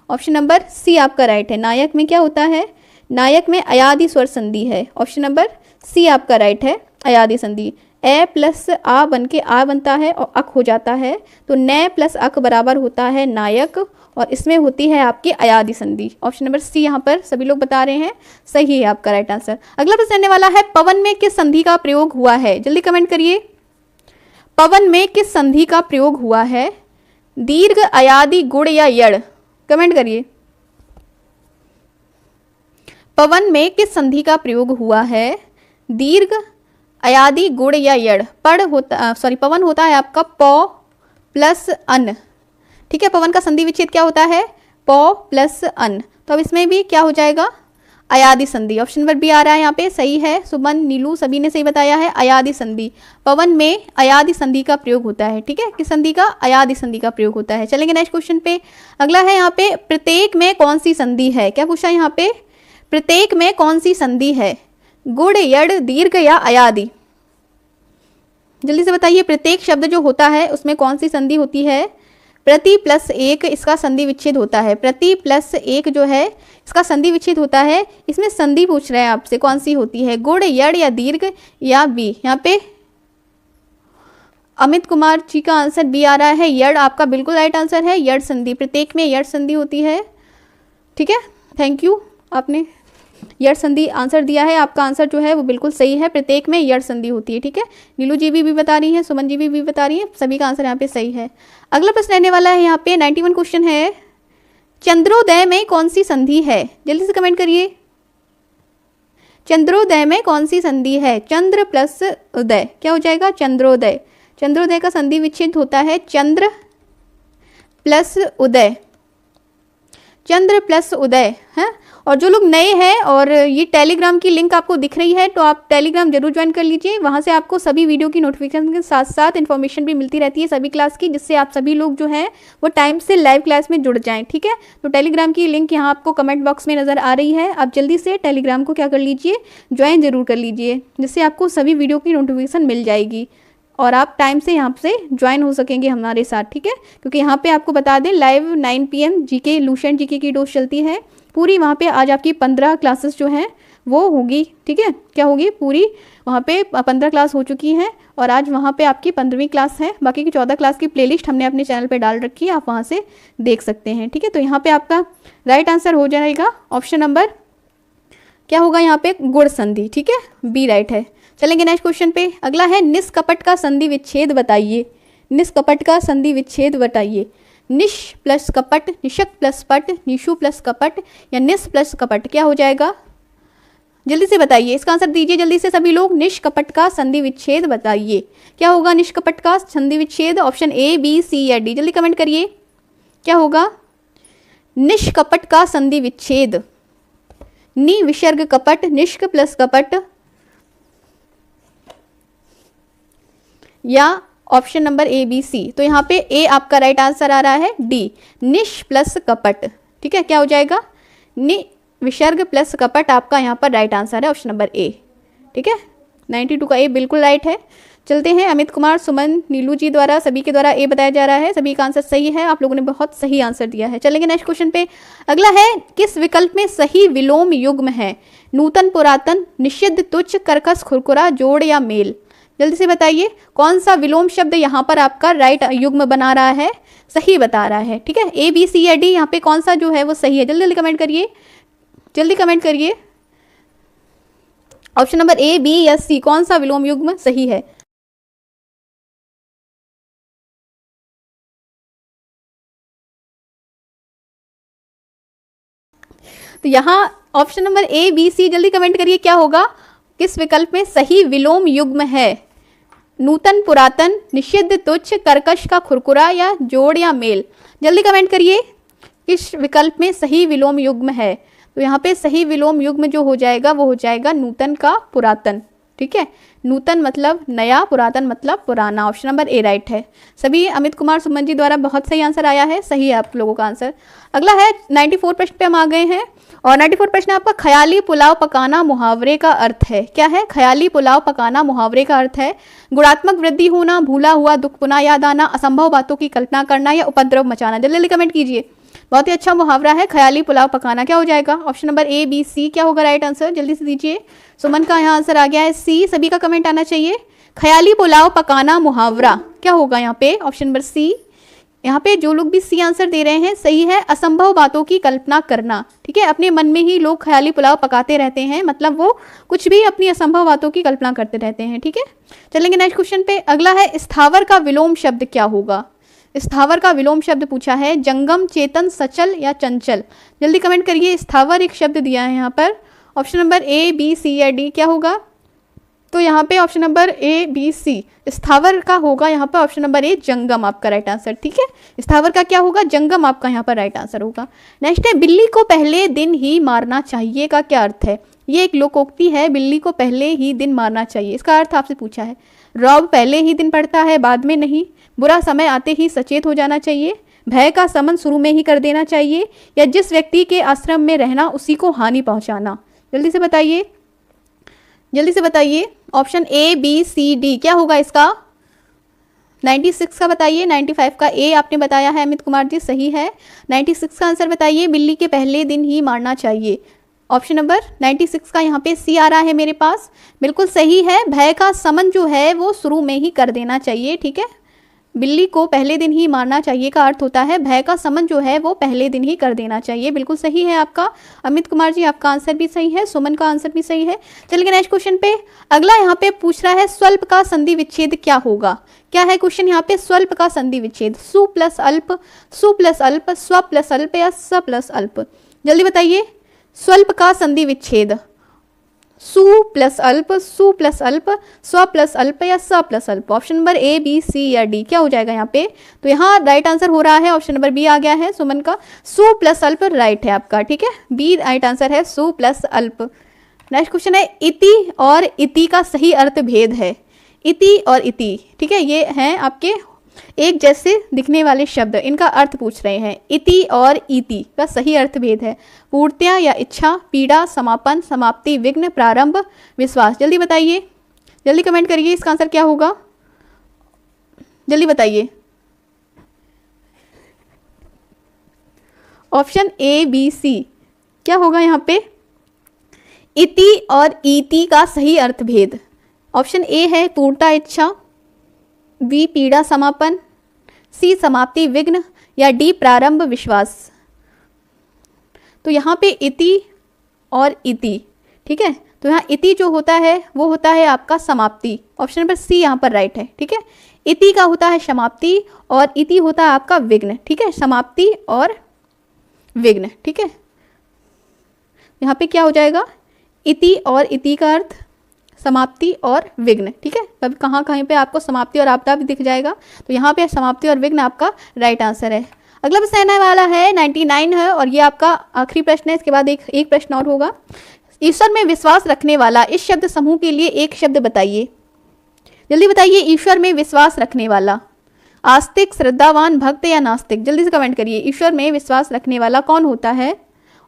ऑप्शन नंबर सी आपका राइट है। नायक में क्या होता है, नायक में अयादि स्वर संधि है। ऑप्शन नंबर सी आपका राइट है, अयादि संधि। ए प्लस आ बन के आ बनता है और अक हो जाता है, तो न प्लस अक बराबर होता है नायक, और इसमें होती है आपकी अयादि संधि। ऑप्शन नंबर सी यहाँ पर सभी लोग बता रहे हैं सही है आपका राइट आंसर। अगला प्रश्न आने वाला है, पवन में किस संधि का प्रयोग हुआ है। जल्दी कमेंट करिए, पवन में किस संधि का प्रयोग हुआ है, दीर्घ, अयादि, गुड़ या यड़। कमेंट करिए, पवन में किस संधि का प्रयोग हुआ है, दीर्घ, अयादि, गुड़ या यड़। पवन होता है आपका पौ प्लस अन। ठीक है, पवन का संधि विच्छेद क्या होता है, पौ प्लस अन। तो अब इसमें भी क्या हो जाएगा, अयादि संधि। ऑप्शन नंबर बी आ रहा है यहाँ पे सही है। सुमन, नीलू सभी ने सही बताया है, अयादि संधि। पवन में अयादि संधि का प्रयोग होता है। ठीक है, किस संधि का, अयादि संधि का प्रयोग होता है। चलेंगे नेक्स्ट क्वेश्चन पे। अगला है यहाँ पे, प्रत्येक में कौन सी संधि है। क्या पूछा है यहाँ पे, प्रत्येक में कौन सी संधि है, गुड़, यड़, दीर्घ या अयादि। जल्दी से बताइए, प्रत्येक शब्द जो होता है उसमें कौन सी संधि होती है, प्रति प्लस एक इसका संधि विच्छेद होता है। प्रति प्लस एक जो है इसका संधि विच्छेद होता है। इसमें संधि पूछ रहे हैं आपसे कौन सी होती है, गुड़, यड़ या दीर्घ या बी। यहाँ पे अमित कुमार जी का आंसर बी आ रहा है, यड़ आपका बिल्कुल राइट आंसर है। यड़ संधि, प्रत्येक में यड़ संधि होती है। ठीक है, थैंक यू। आपने यड़ संधि आंसर दिया है, आपका आंसर जो है वो बिल्कुल सही है, प्रत्येक में यड़ संधि होती है। ठीक है, नीलू जी भी बता रही हैं, सुमन जी भी बता रही हैं, सभी का आंसर यहाँ पे सही है। अगला प्रश्न रहने वाला है यहाँ पे 91 क्वेश्चन है, चंद्रोदय में कौन सी संधि है? जल्दी से कमेंट करिए, चंद्रोदय में कौन सी संधि है? चंद्र प्लस उदय क्या हो जाएगा? चंद्रोदय। चंद्रोदय का संधि विच्छेद होता है चंद्र प्लस उदय, चंद्र प्लस उदय है। और जो लोग नए हैं और ये टेलीग्राम की लिंक आपको दिख रही है तो आप टेलीग्राम जरूर ज्वाइन कर लीजिए, वहाँ से आपको सभी वीडियो की नोटिफिकेशन के साथ साथ इन्फॉर्मेशन भी मिलती रहती है सभी क्लास की, जिससे आप सभी लोग जो हैं वो टाइम से लाइव क्लास में जुड़ जाएं। ठीक है, तो टेलीग्राम की लिंक यहाँ आपको कमेंट बॉक्स में नज़र आ रही है, आप जल्दी से टेलीग्राम को क्या कर लीजिए, ज्वाइन जरूर कर लीजिए, जिससे आपको सभी वीडियो की नोटिफिकेशन मिल जाएगी और आप टाइम से यहाँ से ज्वाइन हो सकेंगे हमारे साथ। ठीक है, क्योंकि यहाँ पे आपको बता दें live 9 PM GK Lucent GK की डोज चलती है पूरी। वहाँ पे आज आपकी 15 क्लासेस जो हैं वो होगी। ठीक है, क्या होगी पूरी, वहाँ पे 15 क्लास हो चुकी हैं और आज वहाँ पे आपकी 15वीं क्लास है। बाकी की 14 क्लास की प्लेलिस्ट हमने अपने चैनल पे डाल रखी है, आप वहाँ से देख सकते हैं। ठीक है, तो यहाँ पे आपका राइट आंसर हो जाएगा ऑप्शन नंबर क्या होगा यहाँ पे, गुण संधि। ठीक है, बी राइट है। चलेंगे नेक्स्ट क्वेश्चन पे, अगला है निष्कपट का संधि विच्छेद बताइए। निष्कपट का संधि विच्छेद बताइए। निश प्लस कपट, निशक प्लस पट, निशु प्लस कपट या निस प्लस कपट क्या हो जाएगा? जल्दी से बताइए, इसका आंसर दीजिए जल्दी से सभी लोग। निष्कपट का संधि विच्छेद बताइए, क्या होगा निष्कपट का संधि विच्छेद? ऑप्शन ए, बी, सी या डी, जल्दी कमेंट करिए, क्या होगा निष्कपट का संधि विच्छेद? नि विसर्ग कपट, निष्क प्लस कपट या ऑप्शन नंबर ए, बी, सी। तो यहाँ पे ए आपका राइट आंसर आ रहा है, डी निश प्लस कपट। ठीक है, क्या हो जाएगा नि विसर्ग प्लस कपट, आपका यहाँ पर राइट आंसर है ऑप्शन नंबर ए। ठीक है, 92 का ए बिल्कुल राइट है। चलते हैं, अमित कुमार, सुमन, नीलू जी द्वारा सभी के द्वारा ए बताया जा रहा है, सभी का आंसर सही है, आप लोगों ने बहुत सही आंसर दिया है। चलेंगे नेक्स्ट क्वेश्चन पे, अगला है किस विकल्प में सही विलोम युग्म है? नूतन, पुरातन, निषिद्ध, तुच्छ, कर्कश, खुरखुरा, जोड़ या मेल? जल्दी से बताइए कौन सा विलोम शब्द यहाँ पर आपका राइट युग्म बना रहा है, सही बता रहा है। ठीक है, ए, बी, सी या डी, यहाँ पे कौन सा जो है वो सही है? जल्दी जल्दी कमेंट करिए, जल्दी कमेंट करिए, ऑप्शन नंबर ए, बी या सी, कौन सा विलोम युग्म सही है? तो यहाँ ऑप्शन नंबर ए, बी, सी, जल्दी कमेंट करिए, क्या होगा, किस विकल्प में सही विलोम युग्म है? नूतन, पुरातन, निषिद्ध, तुच्छ, कर्कश का खुरखुरा या जोड़ या मेल? जल्दी कमेंट करिए, किस विकल्प में सही विलोम युग्म है? तो यहाँ पे सही विलोम युग्म जो हो जाएगा वो हो जाएगा नूतन का पुरातन। ठीक है, नूतन मतलब नया, पुरातन मतलब पुराना, ऑप्शन नंबर ए राइट है। सभी अमित कुमार, सुमन जी द्वारा बहुत सही आंसर आया है, सही है आप लोगों का आंसर। अगला है 94 प्रश्न पे हम आ गए हैं और 94 प्रश्न आपका ख्याली पुलाव पकाना मुहावरे का अर्थ है। क्या है? ख्याली पुलाव पकाना मुहावरे का अर्थ है गुणात्मक वृद्धि होना, भूला हुआ दुख पुनः याद आना, असंभव बातों की कल्पना करना या उपद्रव मचाना। जल्दी जल्दी कमेंट कीजिए, बहुत ही अच्छा मुहावरा है ख्याली पुलाव पकाना। क्या हो जाएगा? ऑप्शन नंबर ए, बी, सी, क्या होगा राइट आंसर? जल्दी से दीजिए। सुमन का यहाँ आंसर आ गया है सी, सभी का कमेंट आना चाहिए। ख्याली पुलाव पकाना मुहावरा क्या होगा यहाँ पे? Option number C. यहाँ पे जो लोग भी सी आंसर दे रहे हैं सही है, असंभव बातों की कल्पना करना। ठीक है, अपने मन में ही लोग ख्याली पुलाव पकाते रहते हैं, मतलब वो कुछ भी अपनी असंभव बातों की कल्पना करते रहते हैं। ठीक है, चलेंगे नेक्स्ट क्वेश्चन पे। अगला है स्थावर का विलोम शब्द क्या होगा? स्थावर का विलोम शब्द पूछा है, जंगम, चेतन, सचल या चंचल। जल्दी कमेंट करिए, स्थावर एक शब्द दिया है यहाँ पर, ऑप्शन नंबर ए, बी, सी या डी, क्या होगा? तो यहाँ पे ऑप्शन नंबर ए, बी, सी, स्थावर का होगा यहाँ पर ऑप्शन नंबर ए, जंगम आपका राइट आंसर। ठीक है, स्थावर का क्या होगा? जंगम आपका यहाँ पर राइट आंसर होगा। नेक्स्ट है, बिल्ली को पहले दिन ही मारना चाहिए का क्या अर्थ है? ये एक लोकोक्ति है, बिल्ली को पहले ही दिन मारना चाहिए, इसका अर्थ आपसे पूछा है। रौब पहले ही दिन पड़ता है, बाद में नहीं। बुरा समय आते ही सचेत हो जाना चाहिए। भय का समन शुरू में ही कर देना चाहिए, या जिस व्यक्ति के आश्रम में रहना उसी को हानि पहुंचाना। जल्दी से बताइए, जल्दी से बताइए, option A, B, C, D, क्या होगा इसका? 96 का बताइए, 95 का ए आपने बताया है अमित कुमार जी, सही है। 96 का आंसर बताइए, बिल्ली के पहले दिन ही मारना चाहिए। ऑप्शन नंबर 96 का यहाँ पे सी आ रहा है मेरे पास, बिल्कुल सही है। भय का समन जो है वो शुरू में ही कर देना चाहिए। ठीक है, बिल्ली को पहले दिन ही मारना चाहिए का अर्थ होता है भय का शमन जो है वो पहले दिन ही कर देना चाहिए। बिल्कुल सही है आपका अमित कुमार जी, आपका आंसर भी सही है, सुमन का आंसर भी सही है। चलिए नेक्स्ट क्वेश्चन पे। अगला यहाँ पे पूछ रहा है स्वल्प का संधि विच्छेद क्या होगा। क्या है क्वेश्चन यहाँ पे? स्वल्प का संधि विच्छेद, सु प्लस अल्प, सु प्लस अल्प, स्व प्लस अल्प या स प्लस अल्प। जल्दी बताइए, स्वल्प का संधि विच्छेद सु प्लस अल्प, सु प्लस अल्प, स्व प्लस अल्प या स प्लस अल्प। ऑप्शन नंबर ए, बी, सी या डी क्या हो जाएगा यहाँ पे? तो यहाँ राइट आंसर हो रहा है ऑप्शन नंबर बी आ गया है सुमन का, सु प्लस अल्प राइट है आपका, ठीक है, बी राइट आंसर है, सु प्लस अल्प। नेक्स्ट क्वेश्चन है इति और इति का सही अर्थ भेद है। इति और इति, ठीक है, ये हैं आपके एक जैसे दिखने वाले शब्द, इनका अर्थ पूछ रहे हैं। इति और इति का सही अर्थ भेद है। पूर्णतया या इच्छा, पीड़ा, समापन, समाप्ति, विघ्न, प्रारंभ, विश्वास। जल्दी बताइए, जल्दी कमेंट करिए, इसका आंसर क्या होगा? जल्दी बताइए। ऑप्शन ए, बी, सी क्या होगा यहाँ पे? इति और इति का सही अर्थ भेद। ऑप्शन ए है पूर्णता इच्छा, बी पीड़ा समापन, सी समाप्ति विघ्न या डी प्रारंभ विश्वास। तो यहाँ पे इति और इति, ठीक है, तो यहाँ इति जो होता है वो होता है आपका समाप्ति, ऑप्शन नंबर सी यहाँ पर राइट है, ठीक है। इति का होता है समाप्ति और इति होता है आपका विघ्न, ठीक है, समाप्ति और विघ्न, ठीक है। यहाँ पे क्या हो जाएगा? इति और इति का अर्थ समाप्ति और विघ्न, ठीक है। कभी कहाँ कहीं पे आपको समाप्ति और आपदा भी दिख जाएगा, तो यहाँ पे समाप्ति और विघ्न आपका राइट आंसर है। अगला प्रश्न आने वाला है 99 है और ये आपका आखिरी प्रश्न है, इसके बाद एक प्रश्न और होगा। ईश्वर में विश्वास रखने वाला इस शब्द समूह के लिए एक शब्द बताइए। जल्दी बताइए, ईश्वर में विश्वास रखने वाला, आस्तिक, श्रद्धावान, भक्त या नास्तिक। जल्दी से कमेंट करिए, ईश्वर में विश्वास रखने वाला कौन होता है?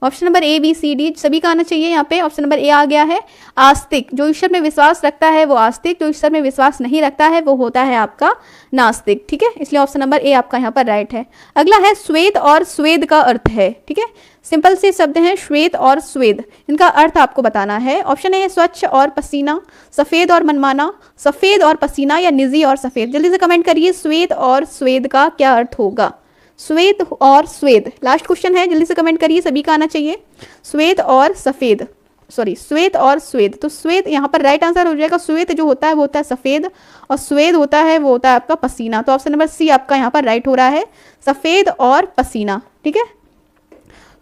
Option number A, B, C, D सभी का आना चाहिए यहाँ पे। ऑप्शन नंबर ए आ गया है आस्तिक, जो ईश्वर में विश्वास रखता है वो आस्तिक, जो ईश्वर में विश्वास नहीं रखता है वो होता है आपका नास्तिक, ठीक है, इसलिए ऑप्शन नंबर ए आपका यहाँ पर राइट है। अगला है श्वेत और स्वेद का अर्थ है, ठीक है, सिंपल से शब्द हैं श्वेत और स्वेद, इनका अर्थ आपको बताना है। ऑप्शन ए है स्वच्छ और पसीना, सफ़ेद और मनमाना, सफ़ेद और पसीना या निजी और सफ़ेद। जल्दी से कमेंट करिए, श्वेत और स्वेद का क्या अर्थ होगा? श्वेत और स्वेद लास्ट क्वेश्चन है, जल्दी से कमेंट करिए, सभी का आना चाहिए। श्वेत और सफ़ेद, सॉरी श्वेत और स्वेद, तो श्वेत यहाँ पर राइट आंसर हो जाएगा। श्वेत जो होता है वो होता है सफ़ेद और स्वेद होता है वो होता है आपका पसीना, तो ऑप्शन नंबर सी आपका यहाँ पर राइट हो रहा है, सफ़ेद और पसीना, ठीक है।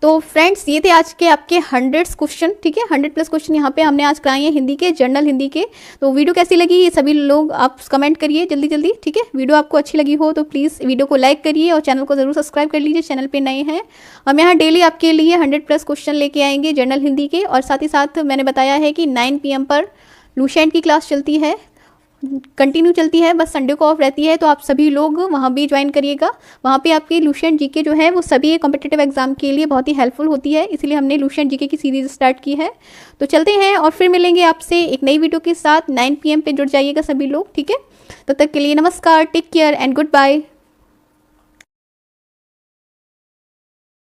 तो फ्रेंड्स ये थे आज के आपके 100 क्वेश्चन, ठीक है, 100+ क्वेश्चन यहाँ पे हमने आज कराए हैं हिंदी के, जनरल हिंदी के। तो वीडियो कैसी लगी ये सभी लोग आप कमेंट करिए जल्दी जल्दी, ठीक है। वीडियो आपको अच्छी लगी हो तो प्लीज़ वीडियो को लाइक करिए और चैनल को ज़रूर सब्सक्राइब कर लीजिए, चैनल पे नए हैं। हम यहाँ डेली आपके लिए 100+ क्वेश्चन लेके आएंगे जनरल हिंदी के, और साथ ही साथ मैंने बताया है कि 9 PM पर लुसेंट की क्लास चलती है, कंटिन्यू चलती है, बस संडे को ऑफ रहती है, तो आप सभी लोग वहाँ भी ज्वाइन करिएगा। वहाँ पे आपकी लुसेंट जीके जो है वो सभी कॉम्पिटिटिव एग्जाम के लिए बहुत ही हेल्पफुल होती है, इसलिए हमने लुसेंट जीके की सीरीज स्टार्ट की है। तो चलते हैं और फिर मिलेंगे आपसे एक नई वीडियो के साथ। 9 PM पे जुड़ जाइएगा सभी लोग, ठीक है। तब तक के लिए नमस्कार, take care and good bye.